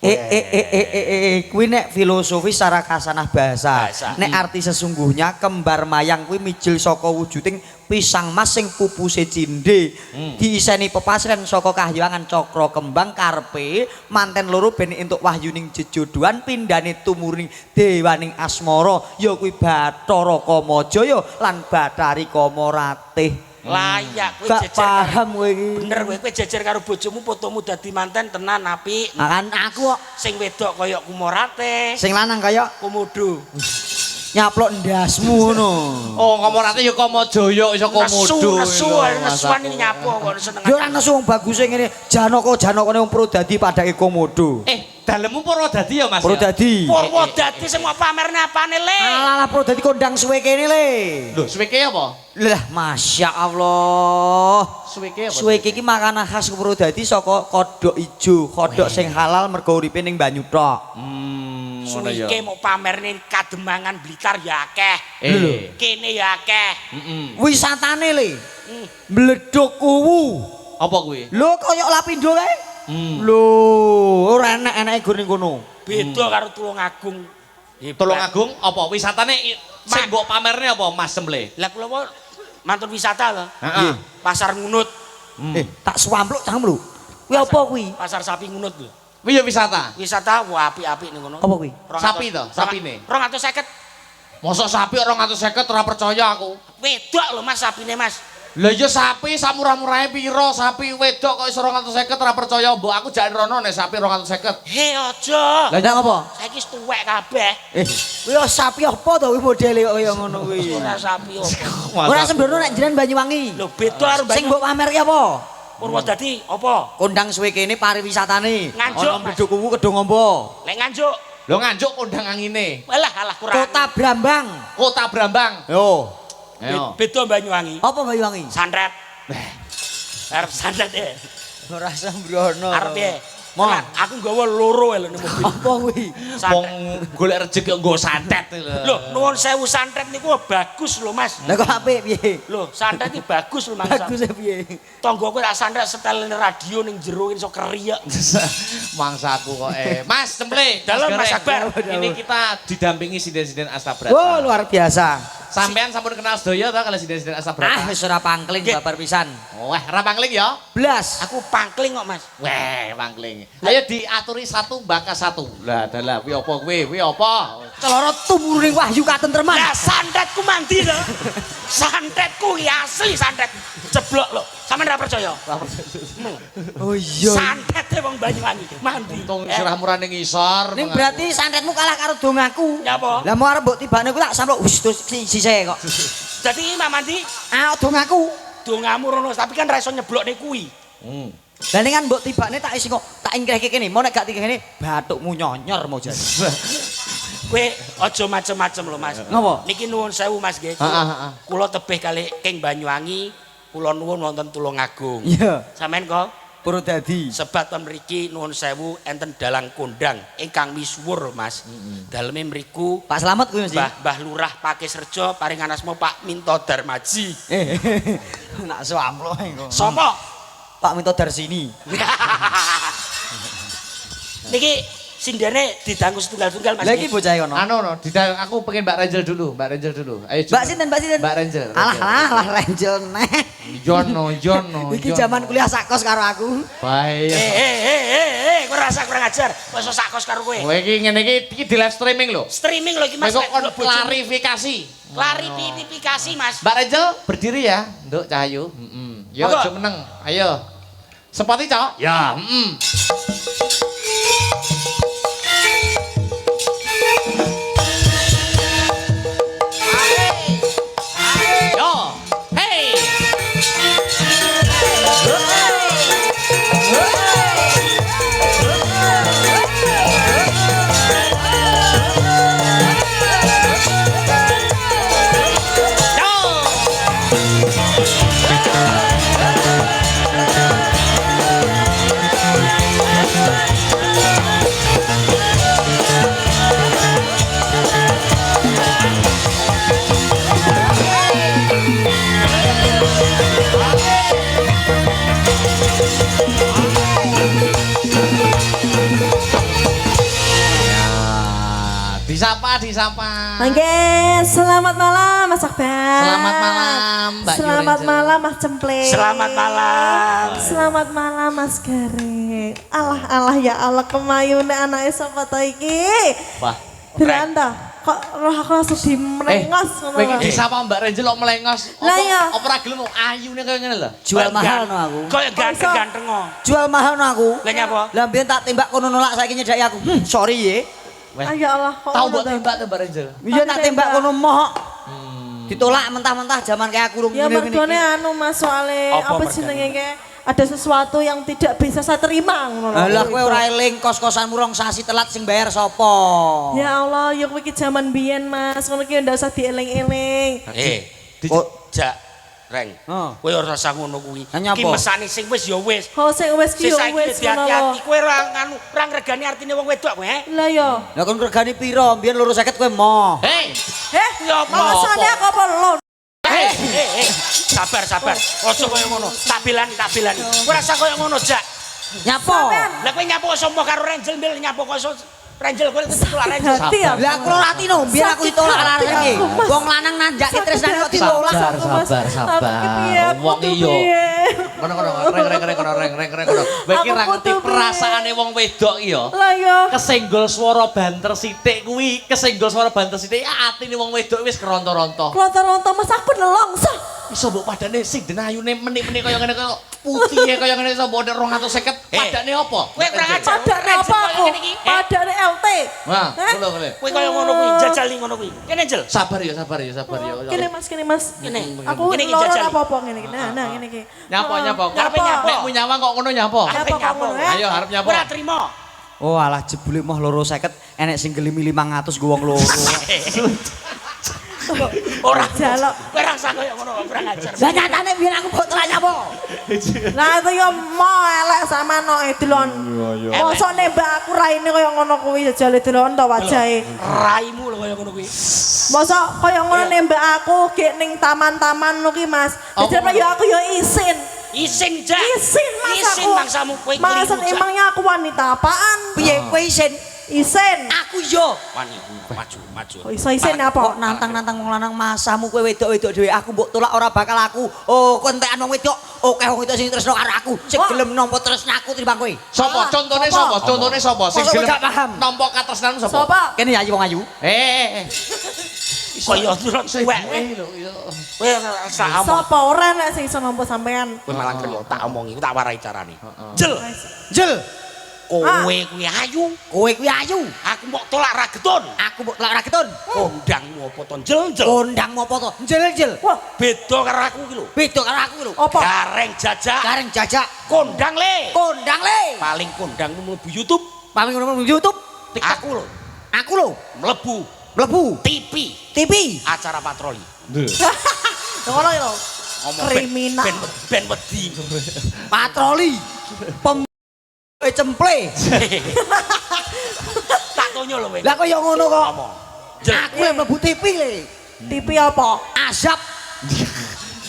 B: Kuwi nek filosofi secara kasanah bahasa.
C: Bahasa.
B: Nek arti sesungguhnya kembar mayang kuwi mijil saka wujuding pisang mas sing pupuse cindhe. Diiseni pepasren saka kahyangan cakra kembang karepe manten loro ben entuk wahyuning jejodohan pindhane tumurning dewaning asmara ya kuwi Bathara Kamajaya lan Bathari Kamaratih.
C: Layak kowe
B: Gak
C: jejer.
B: paham kowe iki.
C: Bener kowe jejer karo bojomu fotomu dadi manten tenan apik.
B: Kan aku kok
C: Sing wedok kaya Kumorate,
B: sing lanang kaya
C: Komodo.
B: nyaplok ndasmu ngono.
A: Oh, Komorate ya Kamajaya iso Komodo.
C: Nesuan ini nyapu kok seneng.
B: Yo ora nesu wong baguse ngene Janaka-janakane wong Prodadi padake Komodo.
A: Dalemmu Purwodadi ya Mas?
B: Prodadi.
C: Purwodadi sing mau pamerne apane le?
B: Alah Prodadi kondang suwe kene le.
A: Lho, suweke apa?
B: Lah Masya Allah.
A: Suweke apa?
B: Suwe iki makanan khas Prodadi saka kodhok ijo, kodhok sing halal mergo uripe ning banyu tok.
A: Ngono ya.
C: Suwike mau pamerne Kademangan Blitar ya akeh. Kene ya akeh.
B: Wisatane le. Bledok kuwu.
A: Apa kuwi?
B: Lho kaya Lapindo kae. Lho, ora enek-eneke gur ning kono.
C: Beda karo Tulungagung. Hebat.
A: Tulungagung apa wisatane sing mbok pamerne apa Mas Semble?
C: Lah kula mau mantun wisata lho.
A: Heeh.
C: Pasar Ngunut.
B: Tak swampluk cangkem lho. Kuwi apa kuwi?
C: Pasar sapi Ngunut lho.
A: Kuwi ya wisata.
C: Wisata wah apik-apik ning ngono.
B: Apa kuwi?
A: Sapi to, sapine.
C: 250.
A: Mosok sapi 250 ora percaya aku.
C: Wedok lho Mas sapine Mas.
A: Lah iya sapi sak murah-murahe piro? Sapi wedok kok iso 250 ora percaya. Mbok aku jak rono nek sapi 250.
C: He aja.
B: Lah ndang apa?
C: Saiki wis tuwek kabeh.
B: Kuwi sapi apa to kuwi modele kok kaya ngono kuwi.
C: Ora sapi opo.
B: Ora sembrono nek jenengan Banyuwangi.
C: Lho beda karo
B: Sing mbok pamerke apa?
C: Purwodadi apa?
B: Kondang suwe kene pariwisatane.
C: Nganjuk,
B: Ana
C: Mas.
B: Mridhukuwu Kedung Amba.
C: Lek nganjuk.
A: Lho nganjuk kondang angine.
C: Alah kurang.
B: Kota Brambang.
A: Kota Brambang.
B: Yo.
A: Ayo.
C: Beda Banyuwangi.
B: Apa Banyuwangi?
C: Santret. Arep santret e.
B: Ora sembrono.
C: Arep piye?
B: Mo.
C: Aku nggawa loro lho ning mobil.
B: Apa kuwi?
A: Wong golek rejeki nggo santet lho.
C: Lho, nuwun sewu santret niku bagus lho Mas.
B: Lah kok apik piye?
C: Lho, santret iki bagus lho Mas.
B: Bagus piye?
C: Tanggoku tak santret setelin radio ning jero iso kriyek.
A: Mangsaku kok Mas Semble,
C: Dalam, Mas
A: Gareng.
C: Akbar.
A: Ini kita didampingi sinden-sinden Astabrata.
B: Oh, luar biasa.
A: Sampean sampun kenal sedaya ta kalau sinden-sinden
B: Ah,
A: Astabrata?
B: wis ora pangkling babar pisan.
A: Wah, ora pangling ya?
B: Blas.
C: Aku pangkling kok Mas.
A: Weh, pangling. Ayo diaturi satu baka satu. Lah, dalah kuwi apa kuwi? Kuwi apa?
B: Celana tumuruning wahyu katentreman.
C: Lah santretku mandi lho. Santretku iki asli santret. Ceblok lho. Sampeyan ora percaya?
B: Oh iya.
C: Santrete wong Banyuwangi mandi.
A: Untung sirah murane ngisor.
B: Ning berarti santretmu kalah karo dongaku.
C: Ya apa?
B: Lah mau arep mbok tibane ku tak sampluk wis terus sisih kok.
C: Dadi Mak Mandi
B: Ah, dongaku.
C: dongamu rono tapi kan ra iso nyeblokne kuwi.
B: Lah ning kan mbok tibane tak isi kok tak ingkrehke kene. Mau nek gak kene bathukmu nyonyor mau jas.
C: Kowe aja macem-macem lho Mas.
B: Ngapa?
C: Niki nuwun sewu Mas nggih.
A: Heeh.
C: Kula tebih kali King Banyuwangi, kula nuwun wonten Tulungagung.
B: Iya.
C: Sampeyan kok
B: Purwodadi.
C: sebab ten mriki nuwun sewu enten dalang kondang ingkang misuwur Mas. Daleme mriku
B: Pak Slamet kuwi Mas.
C: Mbah Lurah Pakisrejo paringan asma Pak Minto Darmaji.
B: Nak swampluk kok.
C: Sapa?
B: Pak Minto Darsini.
C: Niki sindene didanggu setunggal-tunggal Mas.
B: Lah iki bocahe kono.
A: Anu no, aku pengen Mbak Renjel dulu, Mbak Renjel dulu. Ayo.
B: Mbak sinten, Mbak sinten?
A: Mbak Renjel.
B: Alah Renjel neh.
A: Jono.
B: Iki zaman kuliah sakos karo aku.
A: Baik.
C: Kowe rasa kurang ajar. Wis sakos karo kowe.
A: Kowe iki ngene iki di live streaming lho.
C: Streaming lho iki Mas.
A: Kowe kon
C: Lek bojomu.
A: klarifikasi.
C: Klarifikasi Mas.
A: Mbak Renjel berdiri ya, Nduk Cahayu. Yo
C: Monggo.
A: aja meneng. Ayo. Sepati, Cok? Ya, Yo. Hey. Disapa.
D: Oke, selamat malam Mas Akbar.
A: Selamat malam, Mbak
D: Selamat
A: Yurenjel.
D: malam Mas Cemple.
C: Selamat malam.
D: Selamat malam Mas Gareng. Allah ya Allah kemayune anake sapa ta iki?
A: Wah.
D: Beranda, kok roh aku langsung dimerengos ngono
A: Pengen
D: lho.
A: disapa Mbak Renjel kok melengos.
D: Lah iya.
A: Apa ora gelem ayune kaya ngene lho.
B: Jual mahal no aku.
C: Kaya ganteng-ganteng kok.
B: Jual mahal no aku.
C: Lah nyapa?
B: Lah mbiyen tak tembak kono nolak saiki nyedaki aku. Sorry ye.
D: Ah ya Allah, kok
A: Tahu
D: ngono
A: buat
D: ta?
A: tembak tuh Mbak Renjel.
B: Iya tak tembak kono moh. Ditolak mentah-mentah zaman kayak aku rung
D: Ya
B: ngene-ngene
D: mergone
B: iki.
D: anu Mas soalnya
C: Apa
D: apa
C: mergane?
D: jenenge ke ada sesuatu yang tidak bisa saya terima ngono lho.
B: Lah kowe ora eling kos-kosanmu rong sasi telat sing bayar sapa?
D: Ya Allah, ya kowe iki jaman biyen Mas, ngono ki ndak usah dieling-eling.
B: Kok
C: Jak Reng.
B: Heeh.
C: Kowe ora usah ngono kuwi.
B: Lah nyapa?
C: Iki mesane sing wis ya wis.
D: Ho sing wis ki
C: Sing
D: ya
C: saiki
D: wis ngono lho.
C: hati-hati kowe ora nganu ora ngregani artine wong wedok kowe.
D: Lah ya.
B: Lah kon regane piro? Mbiyen 250 kowe moh.
A: Hei.
C: Ya apa?
D: Malasane aku apa lho?
C: Sabar. Ojo koyo ngono. Tak belani. Kowe rasa koyo ngono, Jak.
B: Nyapo?
C: Lah kowe nyapo sombong karo Renjel mbel nyapo kok iso Ranger kowe ditolak Ranger.
D: Hati ya.
B: Lah aku latino, biar aku ditolak arek iki. Wong lanang nanjake tresnane kok ditolak.
A: Sabar. Wong iya. Reng. Kowe iki ra ngerti perasaane wong wedok iki ya.
D: Lah ya.
A: Kesenggol swara banter sithik kuwi, kesenggol swara banter sithik atine wong wedok wis keronto-ronto.
D: Ronto-ronto Mas aku nelongso.
A: Iso mbok padane sing denayune menik-menik kaya ngene kaya putihe kaya ngene iso mbok 250 padane apa?
C: Kowe kurang ajar.
D: Padane apa aku? Padane LT.
A: Wah, ngono.
C: Kowe kaya ngono kuwi, jajali ngono kuwi. Kene Jel.
A: Sabar ya.
D: Kene Mas.
C: Kene.
D: Aku
C: Kene iki
D: loro
C: jajali.
D: apa-apa ngene iki. Nah, ngene iki.
A: Nyapa.
C: Ngarepe nyapa.
A: Nek mu nyawang kok ngono nyapa?
D: Nyapa kok ngono ya?
A: Ayo arep nyapa.
C: Ora trimo.
B: Oh alah jebule mah 250 enek sing gelimi 500 go wong loro.
C: Ora
D: jaluk.
C: Kowe ra usah kaya ngono kurang ajar.
B: Lah nyatane biyen aku mbok telak nyapa?
D: Nah itu ya mau elek sama no delon. Mosok nembak aku raine kaya ngono kuwi jajale delon to wajahe.
C: Raimu lho kaya ngono kuwi.
D: Mosok kaya ngono nembak aku gek ning taman-taman ngono ki Mas. Jadi ya aku ya isin.
C: Isin jak.
D: Isin Mas
C: Isin
D: aku.
C: bangsamu kowe
D: Mas
C: keliru. Jak.
D: emangnya aku wanita apaan?
B: Piye kowe isin?
D: Isin.
B: Aku yo.
C: Wani maju.
D: Oh iso isin apa?
B: Kok nantang-nantang wong lanang masamu kowe wedok-wedok dhewe aku mbok tolak ora bakal aku. Oh kowe entekan wong wedok. Oke wong wedok sing tresno karo aku. Sing gelem nampa tresnaku timbang kowe.
A: Sapa? Contone sapa? Contone sapa sing
B: Masa kowe
A: gelem
B: gak paham?
A: nampa katresnan sapa?
D: Sopo?
B: Kene ya wong ayu.
C: Kaya turun suwek. Kowe sak omong.
D: Sopo ora nek sing iso nampa sampean?
C: Kowe malah kaya tak omongi, tak warai carane. Jel.
B: Jel.
C: Kowe kuwi ayu.
B: Kowe kuwi ayu.
C: Aku mbok tolak rageton.
B: Aku mbok telak ora keton.
C: Kondangmu apa to jel.
B: Kondangmu apa to? Jel.
D: Wah,
C: Beda karo aku iki lho.
B: Beda karo aku lho.
D: apa?
C: Gareng jajak.
B: Gareng jajak.
C: Kondang le.
B: Kondang le.
C: Paling kondangmu mlebu YouTube.
B: Paling ngono YouTube.
C: Aku lho.
B: Aku lho
C: Mlebu
B: mlebu
C: TV
B: TV.
C: acara patroli.
D: Ngono lho.
C: Ngomong
D: Kriminal.
C: ben wedi.
B: Patroli. Cemple.
C: Tak tonyo lho kowe.
B: Lah kok ya ngono kok.
C: Ngomong. Jel.
B: Aku yang mlebu TV le.
D: TV apa?
B: Azab.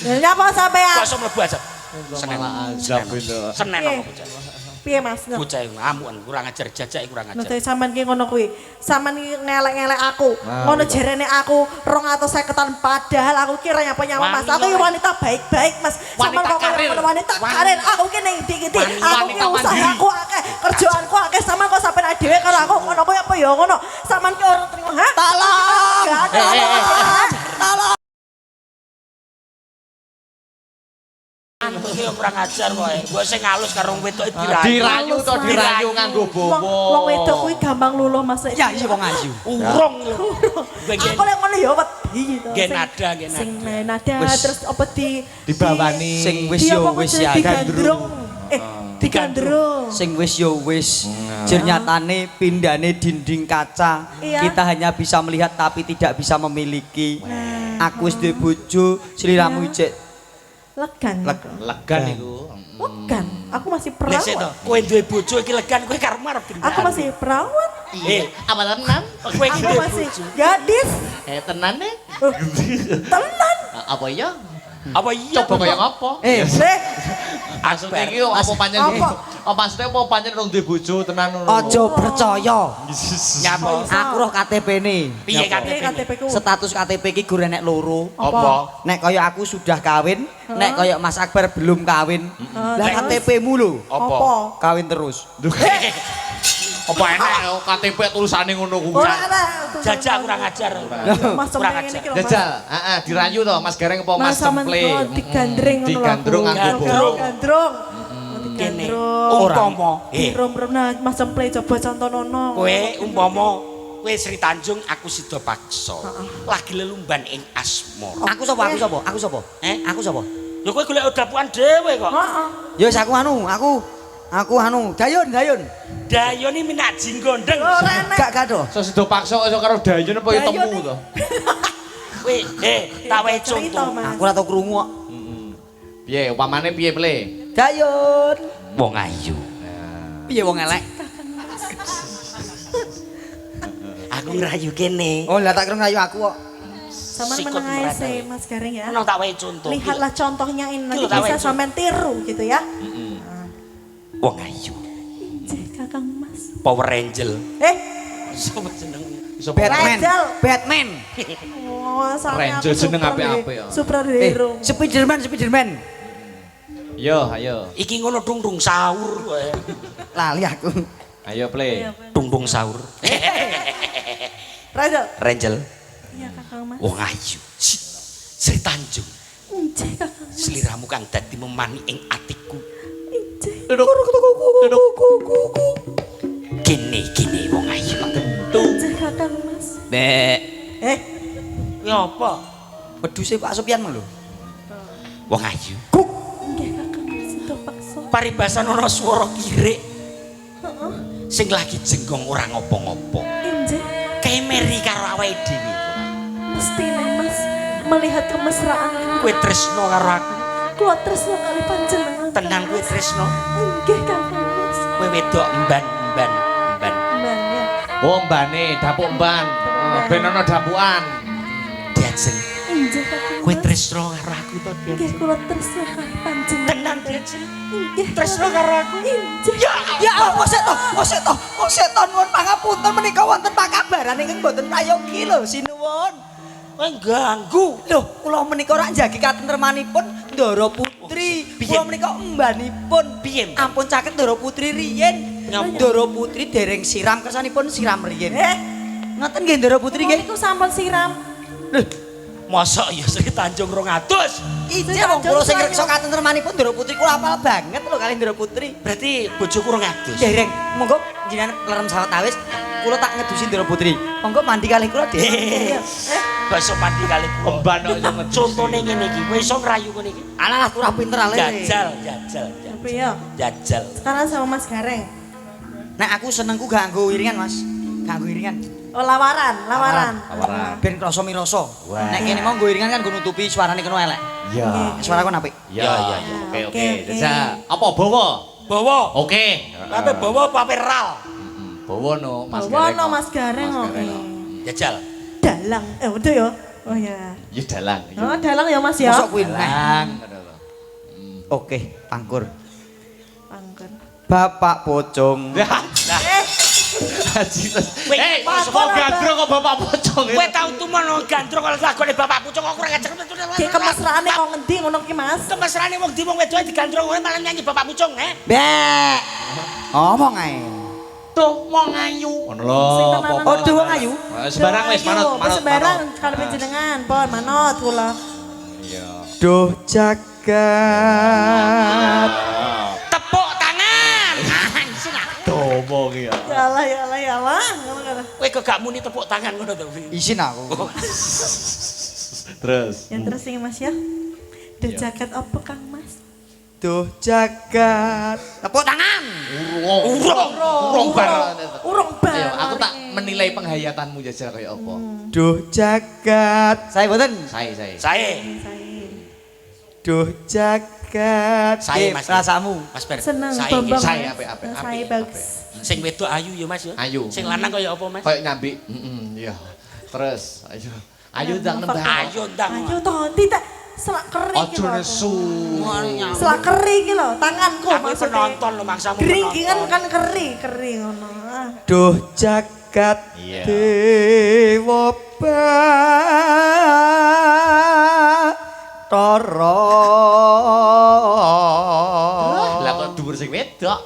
D: Ya nyapa sampean?
C: Kok iso mlebu aja. Senen. Senen
D: Piye?
C: apa bocah.
D: Piye Mas?
C: Bocah ngamukan kurang ajar jajak kurang ajar.
D: Nanti sampean ki ngono kuwi. Sampean ki ngelek-ngelek aku. Ngono jarene aku 250-an padahal aku kira nyapa nyawa Mas. Aku ki wanita baik-baik Mas. Sampean kok
A: karir.
D: koyo wanita karir. Aku ki ning ndi-ndi. Aku ki
A: Wanita
D: usahaku akeh, kerjaanku akeh sampean kok sampean dhewe karo aku ngono kuwi apa ya ngono. Sampean ki ora terima. Hah?
B: Tolong.
D: Gak ada.
B: Tolong.
C: Iki kurang ajar kowe. Gue sing halus karo wedok dirayu.
A: Dirayu to dirayu nganggo bobo.
D: Wong wedok kuwi gampang luluh Mas.
B: Ya iya wong ayu.
C: Urung lho.
D: Aku lek ngono ya wedi to.
C: Gen nada, gen
D: Sing
C: nada.
D: nada terus apa di
A: Dibawani.
B: Sing wis yo wis ya
D: digandrung. Digandrung.
B: Sing wis yo wis. Jir nyatane pindane dinding kaca.
D: Iya.
B: Kita hanya bisa melihat tapi tidak bisa memiliki. Aku wis duwe bojo, sliramu ijek
D: Legan.
A: Legan iku.
D: Legan. Aku masih
C: Lah sik to,
D: perawat.
C: kowe duwe bojo iki legan kowe karo marep gendang.
D: Aku masih perawat.
A: Apa tenan?
C: Kowe iki
D: Aku
C: duwe
D: masih
C: bojo.
D: gadis.
A: Tenan nih?
D: Tenan.
A: Apa iya?
C: Apa iya?
A: Coba kaya ngapa? Maksudnya iki apa pancen iki? Oh maksudnya apa pancen rong duwe bojo tenan ngono.
B: Aja percaya.
C: Nyapa?
B: Aku roh KTP-ne.
C: Piye
D: Ini
C: KTP?
D: KTP ku.
B: Status KTP iki gur enek loro.
C: Apa?
B: Nek kaya aku sudah kawin, nek kaya Mas Akbar belum kawin. Lah KTP-mu lho,
C: Apa?
B: kawin terus.
A: Apa enak KTP tulisane ngono kuwi.
D: Ora ana.
C: Jajak kurang ajar.
D: Mas
C: Kurang
D: Cempleng ini
C: ajar.
D: kira Mas.
A: Jajal, dirayu to Mas Gareng apa Mas
D: Sampean
A: Cemple?
D: kok digandreng ngono lho.
A: Digandrung nganggo
C: Gandrung.
D: Gandrung.
C: Kene.
D: Digandrung.
C: Umpama,
D: Rom-rom nah Mas Cemple coba contonono.
C: kowe umpama kowe Sri Tanjung aku Sida Paksa. Lagi lelumban ing asmara.
B: Aku sapa? Aku sapa? Aku sapa? Aku sapa?
C: Ya kowe golek dapuan dhewe kok.
D: Heeh.
B: Ya wis aku Dayun.
C: Dayoni minak jinggondeng.
D: Ora enak.
B: Gak do.
A: So sida paksa iso karo dayun apa ya
D: Dayun
A: temu
D: nih.
A: to.
C: Kowe tak wae
D: Cerita,
C: contoh.
D: Mas.
B: Aku ora tau krungu kok.
A: Piye upamane piye ple?
B: Dayun.
C: Wong ayu.
B: Piye wong elek?
C: Aku ngrayu kene.
B: Oh, lah tak kira ngayu aku kok.
D: Sampean
C: Sikut
D: meneng ae
C: merata.
D: sih Mas Gareng ya.
C: Ono tak wae contoh.
D: Lihatlah contohnya ini nanti
C: Kilo tak
D: bisa
C: wae,
D: sampean tiru gitu ya.
C: Wong ayu.
D: Kakang Mas.
C: Power Angel. Sopo jeneng?
A: Iso
B: Batman.
D: Rachel.
B: Batman.
D: Oh, soalnya
A: Ranger
D: aku
A: jeneng apik-apik ya.
D: superhero.
B: Spiderman.
A: Yo, ayo.
C: Iki ngono dung sahur wae.
B: Lali aku.
A: Ayo play.
C: Dung sahur.
D: Rachel.
C: Rangel.
D: Iya Kakang Mas.
C: Wong ayu. Sri Tanjung.
D: Injih Kakang Mas.
C: Sliramu kang dadi memani ing atiku.
D: Injih.
A: Duduk.
C: Gini wong ayu.
D: Injih Kakang Mas.
B: Bek.
C: Ya apa?
B: Wedhuse Pak Sopian lho.
C: Wong ayu.
D: Inggih Kakang Mas itu paksa.
C: Paribasan ana swara kirik
D: Heeh.
C: sing lagi jenggong ora ngopo-ngopo.
D: Injih.
C: Kae meri karo awake dhewe.
D: Mestine Mas melihat kemesraan.
C: Kowe tresno karo aku.
D: Kulo tresno kali panjenengan.
C: Tenan kowe tresno.
D: Inggih Kakang Mas.
C: Kowe wedok emban.
D: Mbak ya.
A: Oh, mbane dapuk mban. Ben ana dapukan.
C: Diajeng.
D: Injih Kakang
C: Kowe
D: Mas.
C: tresno karo aku to,
D: Inggih
C: Diajeng.
D: kulo tresno kali panjenengan.
C: Tenan Diajeng.
D: Inggih.
C: Tresno karo aku.
D: Injih.
B: Ya Allah, seton nuwun pangapunten menika wonten pakabaran ingkang boten prayogi lho sinuwun.
C: Kowe ganggu.
B: Lho, kula menika ora njagi katentremanipun Ndara Putri.
C: Piye?
B: Kula menika embanipun.
C: Piye?
B: Ampun caket Ndara Putri riyen.
C: Nyapa?
B: Ndara Putri dereng siram kersanipun siram riyen. Ngoten nggih Ndara Putri
D: Kulo
B: nggih.
D: niku sampun siram.
C: Mosok ya Sri Tanjung 200.
B: Ije wong kula sing reksa katentremanipun Ndara Putri kula apal banget lho kalih Ndara Putri.
C: Berarti bojoku 200.
B: Dereng, monggo jenengan lerem sawet awis kula tak ngedusi Ndara Putri. Monggo mandi kalih kula dereng.
C: Kok iso mandi kali kula.
A: Emban kok iso ngedusi.
C: Contone ngene iki, kowe iso ngrayu ngene iki.
B: Alah kurang pinter ale.
C: Jajal.
D: Tapi ya,
C: Jajal.
D: sekarang sama Mas Gareng.
B: Nek aku senengku gak nggo iringan, Mas. Gak nggo iringan.
D: Oh, lawaran.
A: Lawaran.
B: Ben krasa mirasa. Nek kene mau nggo iringan kan nggo nutupi suarane kena elek.
A: Ya.
B: Suara kon apik.
A: Ya. Oke.
D: Oke.
A: Jajal. Apa bawa?
C: Bawa.
A: Oke.
C: Tapi bawa apa ral?
A: Bawa no Mas
D: Bawa
A: Gareng.
D: no Mas Gareng.
A: Mas
D: Oke.
A: Gareng.
C: Jajal.
D: Dalang. Betul ya? Oh ya.
A: Ya dalang.
D: Oh, dalang ya Mas ya.
B: Mosok kuwi neh.
A: Dalang.
B: Oke, pangkur.
D: Pangker.
B: Bapak pocong.
A: Nah,
C: Wih,
A: kok gandrung kok bapak pocong.
C: kowe tau tumono gandrung kalau lagone bapak pucuk kok ora ngajeng.
D: Ki kemesraane kok ngendi ngono ki Mas?
C: Kemesrane wong di wong wedoke digandrung kowe malah nyanyi bapak pucung,
B: Bek. Ngomong ae.
C: Tuh mau ngayu.
A: Ngono lho.
D: Sing tenanan.
B: Oh, duh wong ayu.
A: Sembarang wis manut.
D: Sembarang kalau panjenengan, pon manut kula.
A: Iya.
B: Duh jagat.
C: Tepuk tangan.
A: Domo ki ya.
D: Ya Allah. Ngono.
C: Kowe kok gak muni tepuk tangan ngono to.
B: Isin aku.
A: Terus.
D: Ya terus sing Mas ya. Duh jaket apa Kang Mas?
B: Duh jagat. Tepuk tangan.
A: Urung bar.
D: Urung bar.
A: Ayo, aku tak menilai penghayatanmu Jajal kaya apa.
B: Duh jagat. Saya boten.
A: Saya.
C: Saya.
B: Duh jagat.
C: Saya,
B: Nggih,
C: Mas.
B: rasamu.
C: Mas Ber.
D: Seneng
C: Saya
D: Bambang.
A: Saya apik.
D: Saya bagus.
C: Sing wedok ayu ya Mas ya.
A: Ayu.
C: Sing lanang kaya apa Mas?
A: Kayak nyambi. Iya. Terus ayo. Ayo ndang nembah.
C: Ayo ndang.
D: Ayo toh tidak selak kering iki
A: Ojo
D: lho.
A: nesu.
D: Selak kering iki lho, tanganku
C: Aku
D: maksudnya.
C: penonton lho mangsamu
D: Kering
C: penonton.
D: iki kan kering ngono. Ah.
B: Duh jagat
A: Iya.
B: dewa Bathara.
A: Lah kok dhuwur sing wedok.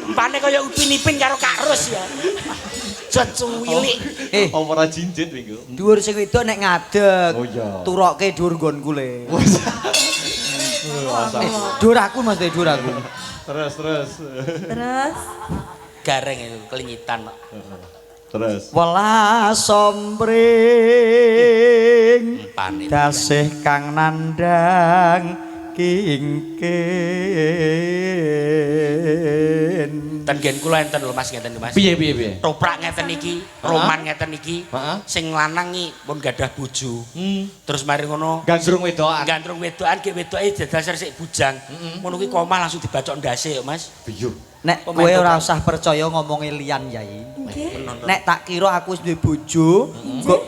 C: Empane kaya Upin Ipin karo Kak Ros ya. Jot cuwilik.
A: Apa ora jinjit minggu?
B: Dhuwur sing wedok nek ngadeg.
A: Oh, iya.
B: Turokke dhuwur nggonku le.
A: Masa.
B: Dhuwur aku Mas, dhuwur aku.
A: Terus.
D: Terus
C: Gareng itu kelinyitan.
A: Terus.
B: Welas sombring
C: Empane.
B: dasih kang nandang kingkin.
C: Ten gen kula enten lho Mas ngeten lho Mas.
A: Piye?
C: Toprak ngeten iki, roman ngeten iki.
A: Heeh.
C: Sing lanang iki pun gadah bojo. Terus mari ngono
A: Gandrung wedokan.
C: gandrung wedokan ge wedoke dadasar sik bujang. Ngono kuwi komah langsung dibacok ndase ya Mas.
A: Biyo.
B: Nek
C: Pemain
B: kowe ora
C: toprak.
B: usah percaya ngomongi liyan Yai.
D: nggih.
B: Nek tak kira aku wis duwe bojo, kok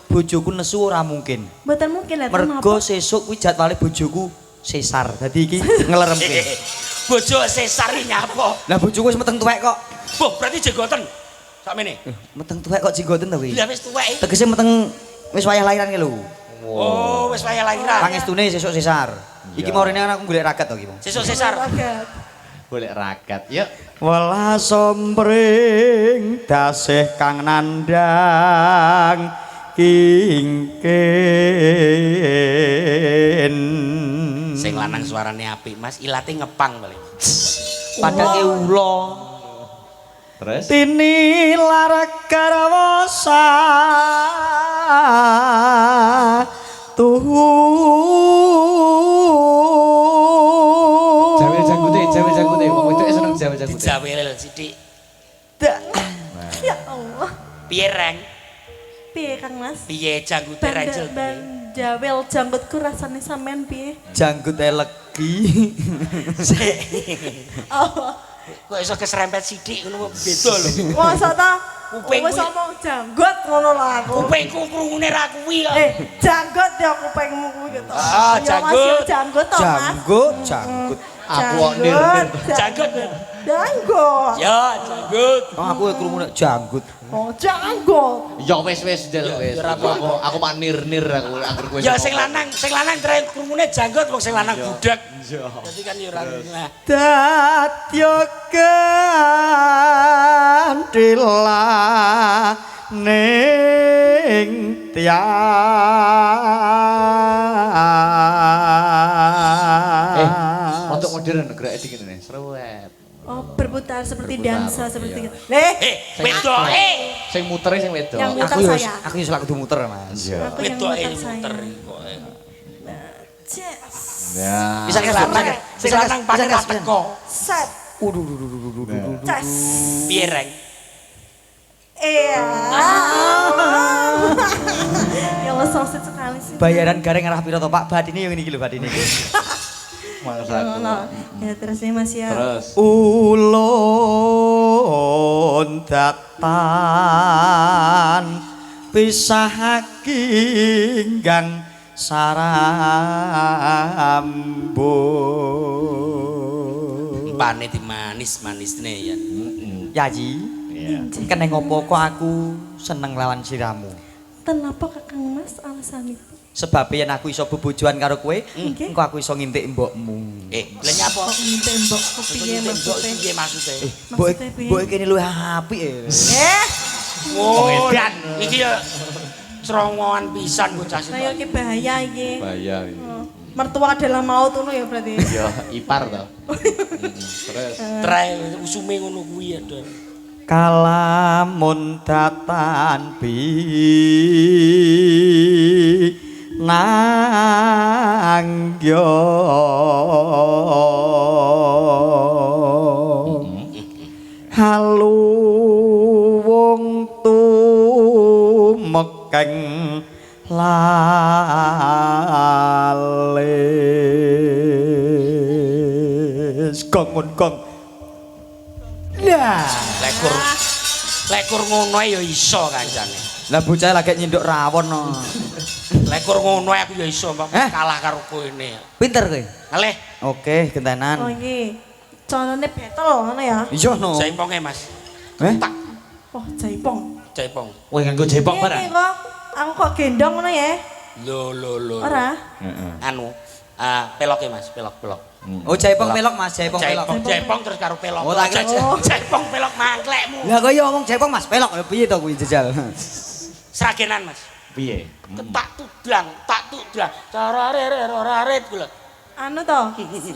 B: bojoku nesu ora mungkin.
D: Mboten mungkin lah
B: Mergo sesuk kuwi jadwale bojoku sesar. Dadi iki ngeleremke.
C: Bojo Cesar iki nyapa?
B: Lah bojoku wis meteng tuwek kok.
C: Boh, berarti jenggoten. Sakmene.
B: Meteng tuwek kok jenggoten to kuwi.
C: Lah wis tuwek.
B: Tegese meteng wis wayah lahiran ki lho.
C: Oh, wis wayah lahiran.
B: Pangestune sesuk sesar. Iki morene aku golek ragat to iki.
C: Sesuk sesar.
A: Golek ragat. Yuk.
B: Welas sompring dasih kang nandang kingkin.
C: Sing lanang suarane apik, Mas. Ilate ngepang paling.
B: Padange ula.
A: Terus
B: Tinilar garwasa
A: Jawi janggute. Wong wedoke seneng jawi janggute.
C: Dijawel sithik.
D: Ya Allah.
C: Piye, Reng?
D: Piye Kang Mas?
C: Piye janggute Rachel?
D: Jawel janggutku rasane sampean piye?
B: janggut legi.
D: Oh.
C: Kok iso keserempet sithik ngono beda lho.
D: Masa ta?
C: Kuping
D: Wis
C: kuwi-
D: omong janggut ngono lho aku.
C: Kupingku krungune ra kuwi kok.
D: Janggut ya kupingmu kuwi to.
C: Ah,
D: Ya, Mas,
C: janggut.
D: ya, janggut to, Mas.
B: Janggut.
A: Aku kok nir-nir.
C: Janggut.
D: Janggut.
C: Ya, janggut.
B: Oh, aku krungu janggut.
D: Oh, janggut.
A: Ya wis Del wis. Aku mak nir-nir aku anggur kowe.
C: Ya sing lanang terakhir krungune janggut wong sing lanang budak. Dadi kan ya ora. Nah,
B: Dadyogendila ning tiang.
A: Untuk modern gerak iki ngene, sruwet.
D: Oh, berputar seperti
A: Berputar,
D: dansa seperti
A: iya.
D: itu.
C: wedoke.
A: Sing mutere sing wedok.
D: Yang muter
B: Aku
D: saya.
B: aku yo kudu muter, Mas.
D: Aku yang
C: Wedoke
D: muter saya.
C: muter.
D: Yes.
A: Ya.
B: Bisa
C: Sing
B: gas,
C: lanang,
B: bisa gas.
C: sing
B: Bisa gas,
C: lanang pakai
B: bisa gas,
C: teko.
D: Set. Ces.
C: Piye, Reng?
D: Iya. Ya Allah, sosit sekali sih.
B: Bayaran gareng arah piro to, Pak? Badine yo ngene iki lho badine.
A: Maksaku.
D: Ya terus ya Mas ya.
A: Terus
B: Ulun datan pisahakinggang sarambung.
C: Pane di manis-manisne ya.
B: Yayi,
A: iya.
B: keneng opo kok aku seneng lawan siramu?
D: Kenapa Kakang Mas alasan itu?
B: Sebab yen aku iso bebojoan karo kowe,
D: Nggih.
B: engko aku iso ngintik mbokmu.
C: Lha nyapa?
D: Kok minta mbokku piye maksudnya?
C: Piye maksude?
B: Mbok
D: Maksudnya piye?
B: mbok kene luwih apik e.
C: Oh, iki ya cerongoan pisan bocah
D: Nah, ya iki bahaya iki.
A: bayar iki.
D: Oh, mertua adalah maut ngono ya berarti.
A: Ya ipar to. Terus
C: Trae usume ngono kuwi ya, Don.
B: Kalamun datan bi nanggyo halu wong tumekeng lalis gong gong. Nah,
C: Lekur ngono ae ya iso kancane.
B: lah bocah lagi nyinduk rawon no.
C: Lekur ngono ae aku ya iso Mbak,
B: Eh?
C: kalah karo kowe.
B: Pinter kowe.
C: Aleh,
B: Oke,
D: Oh
B: gentenan.
D: iki. Conone battle ngono ya.
B: Iya no.
C: jaiponge Mas.
B: Eh?
C: Tak
D: Oh, jaipong.
C: jaipong.
A: kowe nganggo jepok
D: Piye
A: barang.
D: iki kok? Aku kok gendong ngono ya?
C: Lho.
D: Ora.
C: Anu, peloke Mas, pelok.
B: Oh, jaipong pelok Mas, jaipong pelok.
C: Jaipong terus karo pelok.
B: Oh, tak kira-
C: Jaipong pelok mangklekmu.
B: Lah kok iya ngomong jaipong Mas, pelok. Lha piye to kuwi jejal?
C: Sragenan Mas.
A: Piye?
C: Tak tudlang. Cararet kula.
D: Anu to,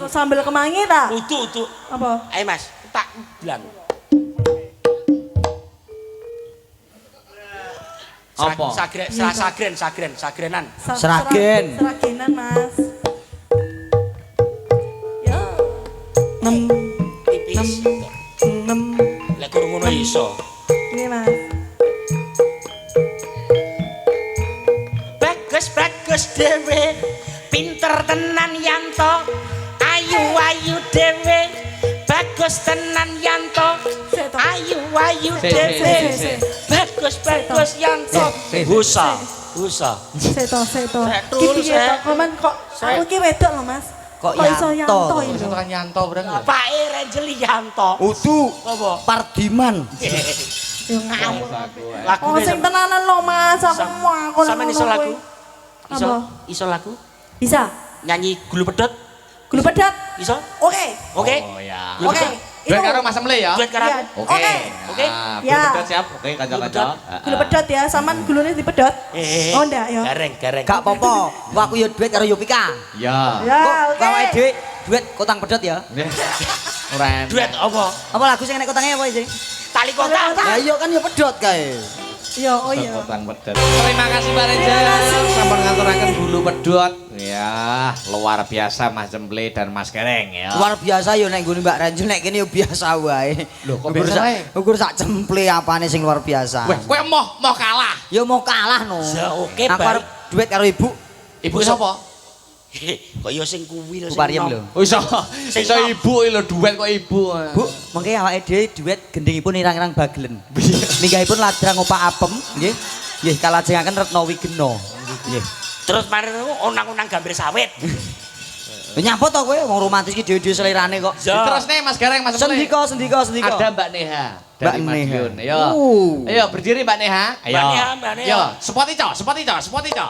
D: sambel kemangi ta?
C: Udu.
D: Apa?
C: Ayo Mas, tak tudlang.
A: Apa?
C: Sagrenan.
B: Seragen.
D: Seragenan, Mas. Ya.
B: Nem
C: Tipis.
B: nem.
C: Lek kurang ngono iso.
D: Ini, Mas.
C: Bagus dhewe. Pinter tenan Yanto. Ayu dhewe. Bagus tenan Yanto. Ayu dhewe. Bagus Yanto. Usah.
D: Seto.
C: Setul,
D: Iki piye
C: Sek.
D: to? Komen kok aku ki wedok lho, Mas.
B: Kok
D: iso
B: Yanto?
D: Yanto
A: Wis
D: lho?
A: tekan nyanto bareng lho.
C: Pak Renjel Yanto.
B: Udu
C: Apa?
B: Pardiman.
D: Ya ngawur.
C: Lagu
D: Oh sing tenanan lho Mas, aku
C: Sampeyan iso lagu? Iso?
D: Apa?
C: Iso lagu?
D: Bisa.
C: Nyanyi Gulu Pedot?
D: Gulu pedat.
C: Iso?
D: Oke.
C: Oke?
A: Oh ya.
C: Gulu
D: Oke.
C: Pedot?
A: Duet karo Mas Emle ya.
C: Duet karo
D: Iya.
C: aku?
A: Oke.
D: Oke.
C: Oke.
A: Ah,
D: Ya.
A: Gulu pedot siap. Oke, kanca-kanca.
D: Gulu pedot ya, saman gulune dipedot. Oh ndak ya.
C: Gareng.
B: Gak apa-apa. Wah aku ya duet karo Yopika.
A: Ya.
D: Ya,
B: Kok
D: oke.
B: awake dhewe duet kotang pedot ya?
A: Ora.
C: Duet apa?
B: Apa lagu sing nek kotangnya apa sih?
C: Tali kota.
B: Ya iya kan ya pedot kae.
D: Iya, oh iya.
A: Kotang pedot. Terima kasih Pak Renjel. Sampun ngaturaken Gulu Pedot. Ya, luar biasa Mas Cemple dan Mas Gereng ya.
B: Luar biasa yo nek nggone Mbak Renjel nek kene yo biasa wae.
A: Loh, kok
B: Ukur
A: biasa
B: sak-
A: wae?
B: Ukur sak cemple apane sing luar biasa.
A: Weh, kowe mau kalah.
B: Yo mau kalah no.
C: Ya, oke,
B: Aku
C: baik.
B: arep duet karo ibu.
A: Ibu sapa?
C: Kok yo sing kuwi lho
B: Bu Pariem lho.
A: Oh iso.
C: Sing
A: Iso
C: nom.
A: ibu lho duet kok ibu.
B: Bu, mengke awake dhewe duet gendhingipun irang-irang bagelen. Minggahipun ladrang opak apem, nggih. Nggih, kalajengaken Retno Wigena. Nggih.
C: Terus mari onang-onang gambar sawit.
B: Nyapa to kowe wong romantis ki dhewe-dhewe selerane kok.
C: Ya.
A: Terus nih Mas Gereng Mas Emle.
B: Sendika.
A: Ada Mbak Neha dari
B: Mbak Neha.
A: Madiun. Ayo. Ayo berdiri Mbak Neha. Ayo.
C: Mbak Neha.
A: Yo, spot ico.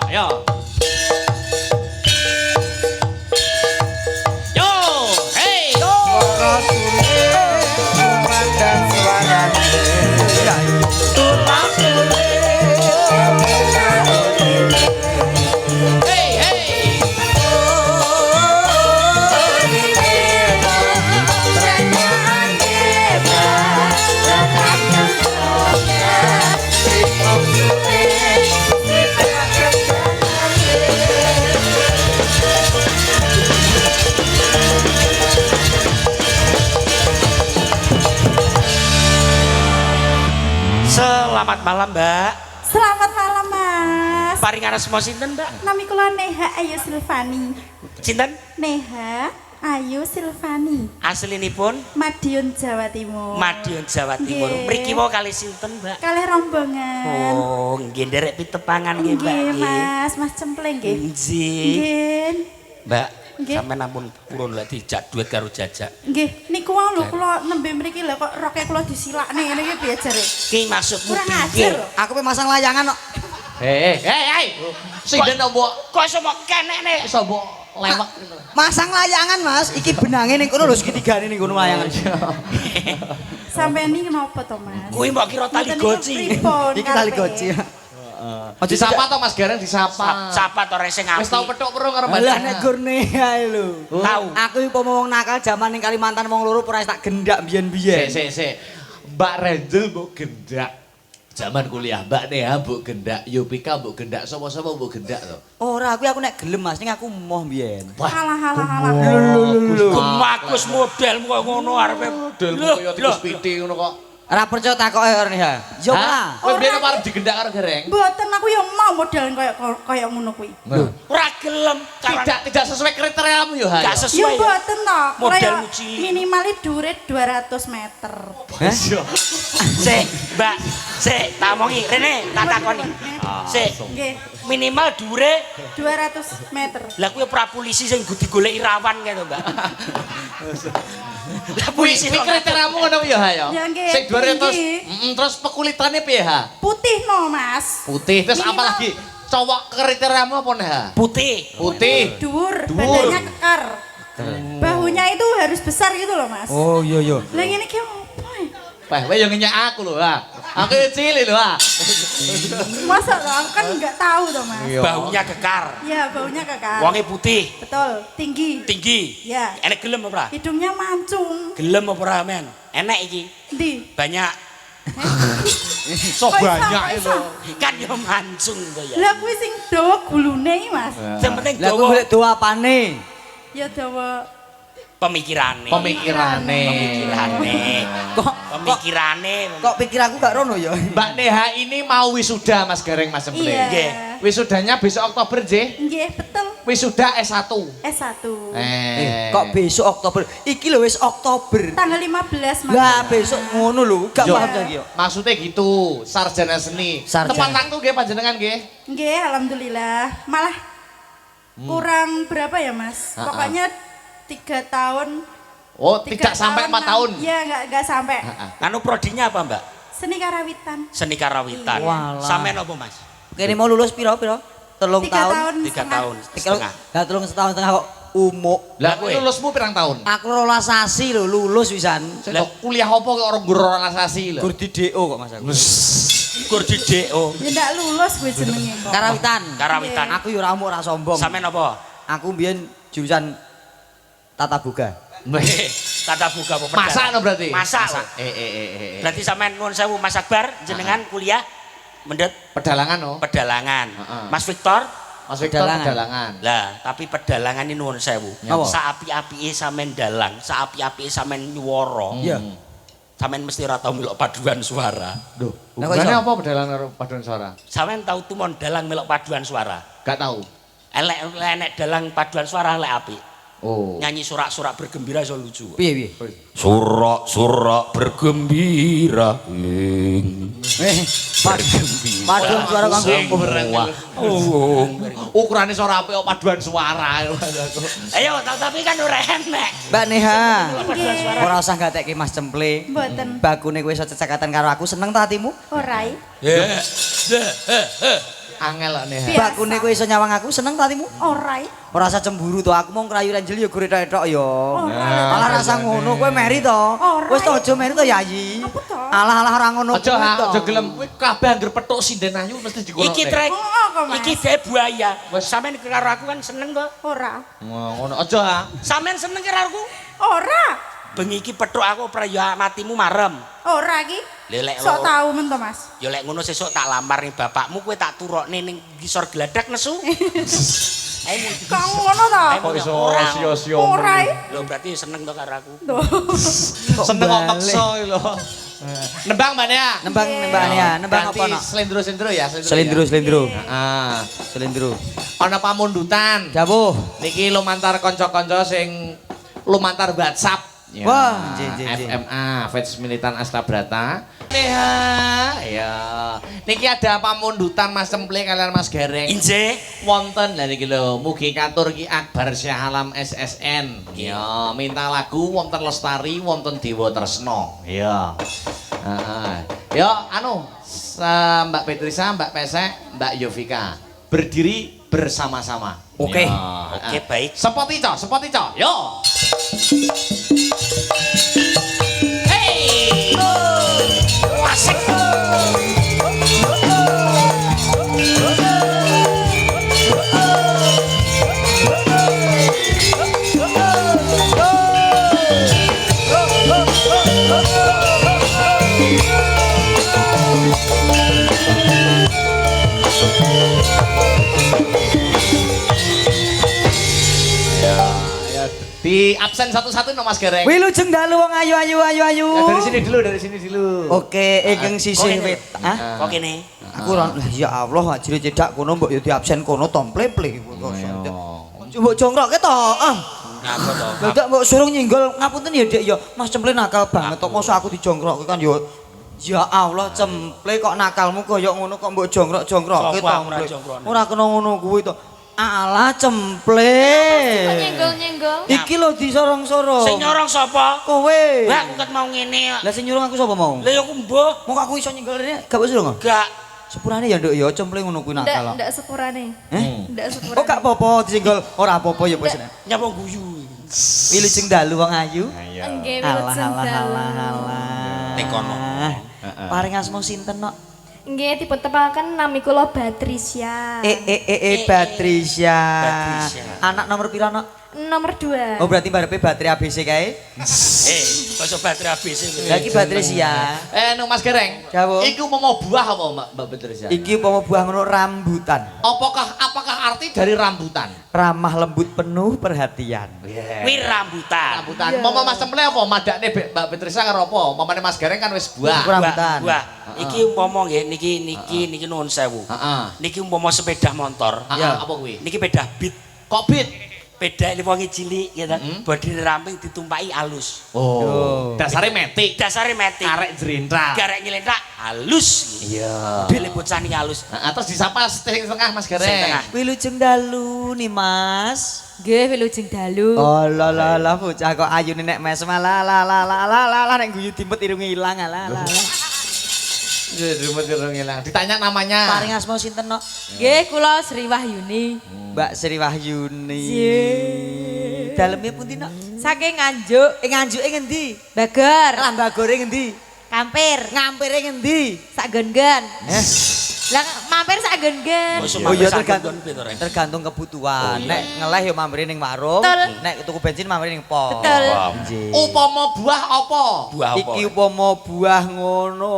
A: Ayo. Yo, hey. Hey, hey.
C: Selamat malam, Mbak.
D: Selamat malam Mas.
C: Paringan asma sinten, Mbak?
D: Nami kula Neha Ayu Silvani.
C: Sinten?
D: Neha Ayu Silvani.
C: Aslinipun
D: Madiun Jawa Timur.
C: Madiun Jawa Timur.
D: Nggih.
C: Mriki wau kalih sinten, Mbak?
D: Kalih rombongan.
C: Oh, nggih nderek pitepangan nggih, Mbak.
D: Nggih Mas Cempleng nggih.
C: Nggih.
D: Nggih.
C: Mbak,
D: Nggih.
C: sampeyan ampun purun lek dijak duet karo Jajak.
D: Nggih, niku wae lho kula nembe mriki lho kok roke kula disilakne ngene iki piye jare?
C: Ki maksudmu
D: Kurang
C: piye?
D: ajar.
B: Aku pe masang layangan kok.
A: Hei. Siden mbok
C: Kok iso mbok kenek nek?
A: iso mbok lewek.
B: Masang layangan, Mas. Iki benange ning kono lho segitigane ning kono layangan.
D: Sampeyan iki napa to, Mas?
C: Kuwi mbok kira tali
D: Mboten niku
C: goci.
D: pripun
B: Iki tali
D: karepe?
B: goci.
A: Aja disapa to Mas Gereng disapa.
C: Sapa to rek sing apik?
A: Wis tau petuk perung karo Mbak
B: Lah
A: Neha.
B: nek gurne ae lho.
C: Tahu.
B: Aku iki umpama wong nakal jaman ning Kalimantan wong loro ora tak gendak biyen-biyen.
A: Sik. Mbak Renjel mbok gendak. Zaman kuliah Mbak Neha mbok gendak, Yopika mbok gendak, sapa-sapa mbok gendak to.
B: Ora, aku nek gelem Mas, ning aku moh biyen.
D: Halah.
C: Gemagus modelmu kok ngono arepe.
A: Modelmu kaya tikus piti ngono kok.
B: Ora percaya takoke ora nih ha. Yo ora.
A: Kowe biyen apa arep digendak karo Gereng?
D: Mboten aku ya mau model kaya ngono kuwi.
C: Ora gelem karena
A: Tidak sesuai kriteriamu yo ha.
C: gak
D: Ya
C: sesuai.
D: mboten to.
C: Modelmu cilik.
D: Minimal dhuwure 200 meter.
C: Sik, Mbak. Sik, tak omongi. Rene, tak takoni. Sik,
D: Nggih,
C: minimal dhuwure
D: 200 meter.
C: lah kuwi pra polisi sing digoleki rawan kae to, Mbak. Lah polisi
A: Kuwi kriteriamu ngono yo ha ya.
D: Ya, nggih,
A: Sing 200.
D: tinggi.
A: Terus pekulitannya piye ha?
D: Putih no, Mas.
A: Putih. Terus apa
D: Minimal.
A: lagi? Cowok kriteriamu apa nih ha?
C: putih.
A: Putih.
D: Dhuwur,
A: Dhuwur.
D: badannya kekar. Bahunya itu harus besar gitu loh, Mas.
B: Oh iya iya.
D: Lah ngene ki opo ya?
A: Wah, kowe yo ngenyek aku lho ha. Aku yo cilik lho ha.
D: Masa loh, aku kan nggak tahu toh, Mas.
C: Baunya kekar.
D: Ya, baunya kekar.
C: Wonge putih,
D: Betul, tinggi.
C: tinggi.
D: Ya.
C: Enek gelem apa ora?
D: Hidungnya mancung.
C: Gelem apa ora, men? Enek iki.
D: Ndi?
C: Banyak.
A: So
D: Kok iso,
A: banyak
D: kok
A: itu.
D: iso?
C: Kan yo mancung to ya.
D: Lah kuwi sing dawa gulune iki, Mas.
C: Sing penting
B: Lah aku
C: dawa
B: golek do apane?
D: Ya dawa
C: pemikirane.
A: Pemikirane.
B: Kok
C: Pemikirane.
B: kok pikir aku gak rono ya?
A: Mbak Neha ini mau wisuda Mas Gereng Mas Emple.
D: Iya.
C: Nggih.
A: Wisudanya besok Oktober, J.
D: Nggih, betul.
A: Wisuda S1.
D: S1.
B: Kok besok Oktober? Iki lho wis Oktober.
D: Tanggal 15 Mas.
B: Lah besok ngono lho, gak
A: Yo,
B: paham lagi yo.
A: maksudnya gitu, sarjana seni.
B: Sarjana.
A: Tepat tangtu nggih panjenengan nggih.
D: Nggih, alhamdulillah. Malah kurang berapa ya, Mas? Pokoknya 3 tahun.
A: Oh,
D: 3
A: tidak sampai 4 tahun.
D: Iya, enggak sampai.
C: Anu prodinya apa, Mbak?
D: Seni karawitan.
C: Seni karawitan.
B: Walah.
C: Sampean apa, Mas?
B: Kene mau lulus piro? 3
D: 3
B: tahun.
D: tahun.
C: 3 tahun
B: Tiga
C: setengah.
B: Lah 3 setahun setengah kok umuk.
A: Lah
C: kowe?
A: lulusmu pirang tahun?
B: Aku 12 sasi lho lulus pisan.
A: Lah kuliah apa kok orang guru organisasi lho.
B: Gur di DO kok Mas aku.
C: Gur di DO.
D: Ya ndak lulus gue jenenge kok.
B: Karawitan.
C: Karawitan.
B: Aku yo ora umuk ora sombong.
C: Sampean apa?
B: Aku mbiyen jurusan tata boga.
C: Tata buka apa?
A: Masak no berarti?
C: Masak. Lho. Berarti sampean nuwun sewu Mas Akbar jenengan kuliah mendet
A: Pedalangan no.
C: pedalangan.
A: Heeh.
C: Mas Victor
A: Mas Victor
B: Pedalangan.
A: pedalangan.
C: lah, tapi pedalangan ini nuwun sewu.
B: Apa?
C: Saapi-apike sampean dalang, saapi-apike sampean nyuwara.
B: Iya.
C: Sampean mesti ora tau melok paduan suara.
A: Duh,
B: Lah, kok
A: hubungannya
B: iso?
A: apa pedalangan karo paduan suara?
C: Sampean tau tumon dalang melok paduan suara.
A: Gak tahu.
C: Elek dalang paduan suara elek apik.
A: Oh.
C: Nyanyi surak-surak bergembira iso lucu.
B: Piye piye?
C: Surak-surak bergembira.
B: Paduan suara kanggo
A: Semua. Ukurannya suara apa paduan suara.
C: Ayo, tapi kan ora enek.
B: Mbak Neha.
C: Paduan suara.
B: Ora usah gatekke Mas Cemple.
D: Mboten.
B: Bagune kowe iso cecekatan karo aku seneng ta atimu?
D: Ora.
A: Angel kok nih.
D: Biasa.
B: Bagune kowe iso nyawang aku seneng ta atimu?
D: Ora.
B: Ora usah cemburu to, aku mau ngrayu Ranjel ya gore tok ya.
D: Ora.
B: Malah rasa ngono kowe meri to.
D: Ora.
B: Wis to aja meri to Yayi.
D: Apa to?
B: Alah ora ngono.
A: Aja
B: kuwi
A: ha,
B: to.
A: aja gelem kowe kabeh anggere petuk sinden ayu mesti dikono.
C: Iki trek.
D: Oh, kok, Mas?
C: Iki gawe buaya. Sampeyan karo aku kan seneng to.
D: Ora.
A: Ngono aja ha.
C: Sampeyan seneng karo aku.
D: Ora.
C: Bengi iki petuk aku praya matimu marem.
D: Ora iki.
C: Lelek
D: Sok tahu men to, Mas.
C: Ya lek ngono sesuk tak lamar ning bapakmu kowe tak turokne ning ngisor geladak nesu. Ayo
D: Kok ngono to?
A: Kok iso sia-sia.
D: Ora.
C: lho berarti seneng to karo aku.
A: Seneng kok maksa lho. Nembang Mbak Nea.
B: Nembang ya, nembang apa
A: Ganti
B: no?
A: selindro-selindro ya,
B: Selindro,
A: ya.
B: selindro.
A: Heeh.
B: Selindro.
A: Ana pamundutan.
B: Jawuh.
A: Niki lumantar kanca-kanca sing lumantar WhatsApp. Ya.
B: Wah, jeng.
A: FMA, Feds Militan Astabrata. Ya. Niki ada pamundutan Mas Cemple kalian Mas Gereng.
C: Inje.
A: Wonten lha niki lho, mugi katur Ki Akbar Syah Alam SSN. Ya, minta lagu wonten Lestari, wonten Dewa Tresna. Ya. Heeh. Ya, anu, Mbak Petrisa, Mbak Pesek, Mbak Yovika. Berdiri bersama-sama.
B: Oke.
A: Ya.
C: Oke, baik.
A: Sepot ico. Yo.
C: Hey! Wasik.
A: Di absen satu-satu no Mas Gereng.
B: Wilujeng dalu wong ayu.
A: Ya, dari sini dulu.
B: Oke, ingkang sisih
C: kene.
B: wit. Hah?
C: Kok kene?
B: Aku ora ya Allah ajine cedak kono mbok ya di absen kono tomple-ple. Coba jongkroke to.
C: Ngapa to?
B: Lah dak mbok suruh nyinggol ngapunten ya Dek ya. Mas Cemple nakal banget kok mosok aku dijongkroke kan ya. Ya Allah Cemple kok nakalmu koyo ngono kok mbok jongkrok-jongkroke
C: Sopo aku ora
B: to.
C: jongkrokne?
B: Ora kena ngono kuwi to. Alah Cemple.
E: Kok nyenggol-nyenggol?
B: Iki lho disorong-sorong.
C: Sing nyorong sapa?
B: Kowe.
C: Lah aku ket mau ngene.
B: Lah sing nyuruh aku sapa mau?
C: Lah ya aku mbuh.
B: Mau aku iso nyinggol rene gak wis lho.
C: Gak.
B: Sepurane ya Nduk ya Cemple ngono kuwi nakal.
E: Ndak sepurane. Ndak sepurane.
B: Oh gak apa-apa disinggol ora apa-apa ya wis.
C: Nyapa guyu.
B: Wilujeng dalu wong ayu.
E: Nggih,
B: Alah
E: wilujeng dalu.
C: Ning kono.
B: Paring asma sinten nok?
E: Nggih, dipuntepaken nami kula Batrisya.
B: Batrisya.
C: Batrisya.
B: Anak nomor pira nok?
E: Nomor 2.
B: Oh berarti barepe baterai ABC kae.
C: Basa baterai ABC kuwi.
B: Lah iki Batrisya.
A: Nu Mas Gereng.
B: Jawab.
A: Iku mau buah apa Mbak Petrisa?
B: Iki upama buah ngono rambutan.
A: Apakah arti dari rambutan?
B: Ramah lembut penuh perhatian.
C: Kuwi rambutan.
A: Rambutan. Mama Mas Cemple apa madakne Mbak Petrisa karo apa? Mamane Mas Gereng kan wis buah.
B: Iku rambutan.
C: Buah. Iki umpama nggih niki nuwun sewu.
A: Heeh.
C: Niki umpama sepeda motor.
A: Ya, apa kuwi?
C: Niki peda beat.
A: Kok bit?
C: Peda ini wongi cilik ya ta. Bodine ramping ditumpaki alus.
A: Oh. Dasare metik.
C: Dasare metik.
A: Arek jrentral.
C: Garek nyelentrak halus.
A: Iya.
C: Modele bocah niki halus.
A: Heeh, terus disapa sing tengah Mas Gereng.
C: Sing tengah.
B: Wilujeng dalu nih Mas.
F: Nggih, wilujeng dalu.
B: Oh la la la bocah kok ayune nek mesem la la la la la la nek guyu dimpet irung ilang la la.
A: Rumah dirung ilang. Ditanya namanya.
B: Paring asma sinten nok?
F: Nggih, kula Sri Wahyuni.
B: Mbak Sri Wahyuni. Daleme pundi nok?
F: Saking Nganjuk,
B: Nganjuke ngendi?
F: Bagor,
B: Lah mbagore ngendi?
F: Kampir,
B: Ngampire ngendi?
F: sak gen-gen. Lah mampir sak gen-gen.
B: Oh iya tergantung kebutuhan. Nek ngeleh yo mampir ning warung,
F: Betul.
B: nek tuku bensin mampir ning pos.
F: Betul.
B: Nggih.
A: Upama buah apa?
C: Buah apa?
B: Iki upama buah ngono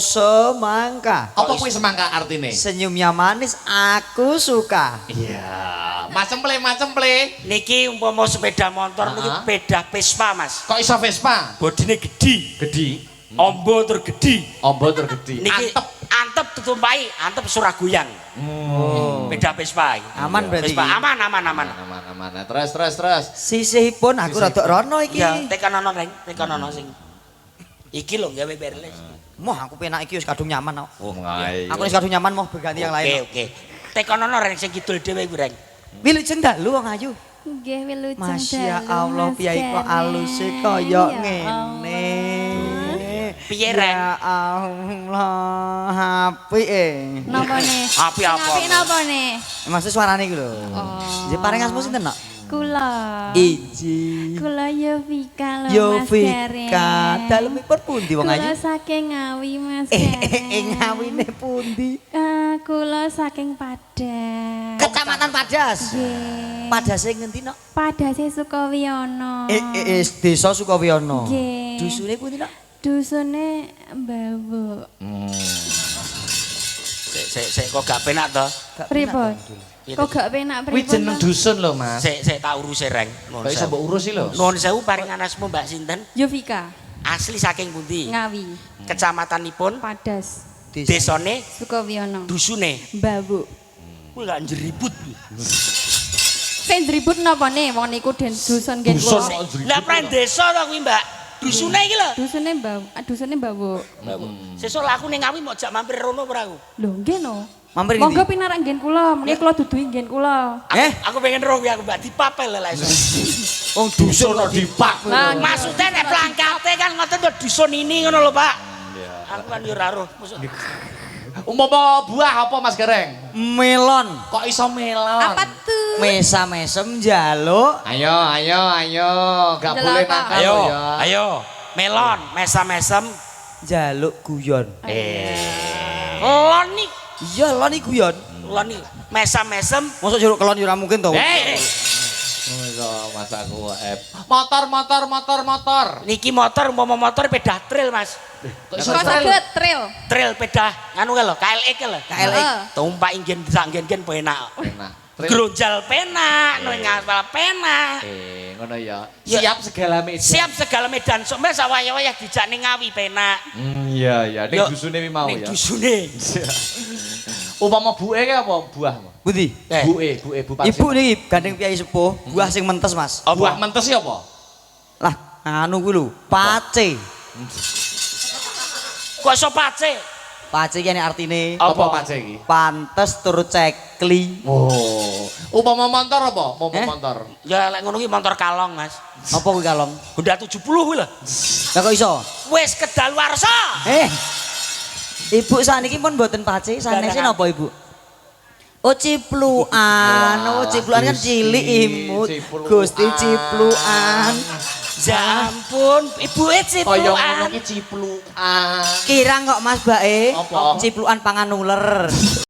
B: semangka.
A: Apa kuwi semangka artine?
B: Senyumnya manis aku suka.
A: Iya. Macem ple.
C: Niki umpama sepeda motor niki sepeda Vespa, Mas.
A: Kok iso Vespa?
C: Bodine gedhi.
A: Gedi.
C: Ombo tur gedhi.
A: Ombo tur gedi.
C: Niki antep tutumpai, antep Suragoyang. Beda Vespa iki.
B: Aman berarti
C: Vespa
B: iki?
C: aman.
A: Aman. Terus.
B: Sisihipun aku rada rono iki.
C: Ya, tekan ana Reng, tekan ana sing. Iki lho gawe wireless.
B: Moh aku penak iki wis kadung nyaman kok.
A: Oh, ngai.
B: Aku wis kadung nyaman mau berganti yang lain.
C: Oke. Tekan ana Reng sing kidul dhewe kuwi Reng.
B: Wilujeng dalu wong ayu.
E: Nggih wilujeng
B: Masya
E: dalu,
B: Allah
E: Mas
B: piyai kok
E: Karen.
B: aluse kaya
E: Ya
B: ngene.
C: Piye, Ren?
B: Ya Allah, apike.
E: Napa nih?
C: Api apa?
E: Apik napa nih?
B: Maksud suarane iku lho.
E: Oh.
B: Nggih paring asma sinten, Nok?
E: Kula.
B: Iji.
E: Kula Yovika lho Mas
B: Yovika,
E: Karen.
B: dalemipun pundi wong ayu?
E: Kula saking Ngawi Mas Karen.
B: Ngawine pundi?
E: Kula saking Padang.
B: Kecamatan Padas.
E: Nggih.
B: Padase ngendi, Nok?
E: Padase Sukowiyono.
B: Desa Sukowiyono.
E: Nggih.
B: Dusune pundi, Nok?
E: Dusune Mbawuk.
C: Sik kok gak penak to?
E: Pripun? Kok gak penak
A: Kuwi
E: pripun?
A: jeneng dusun lho, Mas.
C: Sik tak urus Reng.
A: Kok iso mbok urus lho.
C: Nuwun sewu paring anasmu Mbak sinten?
E: Yovika.
C: Asli saking pundi?
E: Ngawi.
C: Kecamatanipun,
E: Padas.
C: desane,
E: Sukowiyono.
C: dusune.
E: Mbawuk.
C: Kuwi gak njeribut.
E: Sing dribut napa nih wong niku den dusun ngen
A: Dusun
E: kula.
A: kok dribut.
C: Lah pran desa to kuwi Mbak. Dusune iki lho.
E: Dusune Mbawuk.
C: Sesuk aku ning Ngawi mau jak mampir rono ora aku.
E: Lho nggih no.
B: Mampir
E: Monggo
B: ngendi?
E: pinarak ngen kula, mriki kula duduhi ngen kula.
C: Aku pengen roh kuwi aku Mbak dipapel lha iso.
B: Wong dusun
A: Dusun kok dipak.
E: Nah,
C: Maksudnya nek plangkate kan ngoten to dusun ini ngono lho Pak. Aku kan yo ora roh.
A: Umpama buah apa Mas Gareng?
B: melon.
A: Kok iso melon?
E: Apa tuh?
B: Mesa mesem njaluk.
A: Ayo. Gak
E: Ndelok
A: boleh
E: apa?
A: nakal lho ya.
C: Ayo. Melon, mesam-mesem,
B: Njaluk guyon.
C: lon nih.
B: Iya lon iki guyon.
C: Lon nih. Mesam-mesem.
B: Mosok jeruk kelon yo ora mungkin to.
A: Mas aku motor.
C: Niki motor umpama motor pedah trail Mas.
A: Kok iso
E: Kok
A: trail?
E: saged trail?
C: Trail pedah nganu ke lho, KLX ke lho.
B: KLX.
C: Tumpak ingin sak-ingin penak.
A: Enak. Trail.
C: Gronjal penak, nang ngaspal penak.
A: Ngono ya.
C: Ya.
A: Siap segala medan.
C: Siap segala medan sok mes wayah-wayah dijak ning Ngawi penak.
A: Iya. Ning
C: Yo,
A: dusune wi mau
C: ning
A: ya.
C: dusune.
A: Umpama buke ki apa buah?
B: Pundi?
A: Bu Parsih.
B: Ibu niki gandeng piyai sepuh, buah sing mentes, Mas.
A: Buah mentes ya apa?
B: Lah, anu kuwi lho, pace.
C: Kok iso pace?
B: Pace ki artine
A: Apa pace iki?
B: pantes tur cekli.
A: Oh. Umpama motor apa?
B: Eh?
A: Motor.
C: Ya lek ngono ki motor kalong Mas.
B: Apa kuwi kalong?
C: Honda 70 kuwi lho.
B: Lah kok iso?
C: Wis kedaluwarsa.
B: Ibu saniki pun mboten pace, sanese napa Ibu? Oh cipluan, kan cilik imut.
A: Cipluan.
B: Gusti cipluan.
C: Ya ampun, ibuke
A: Kaya ngono
C: ciplukan.
A: ki ciplukan.
B: Kirang kok Mas Bae,
A: Apa?
B: cipluan pangan uler.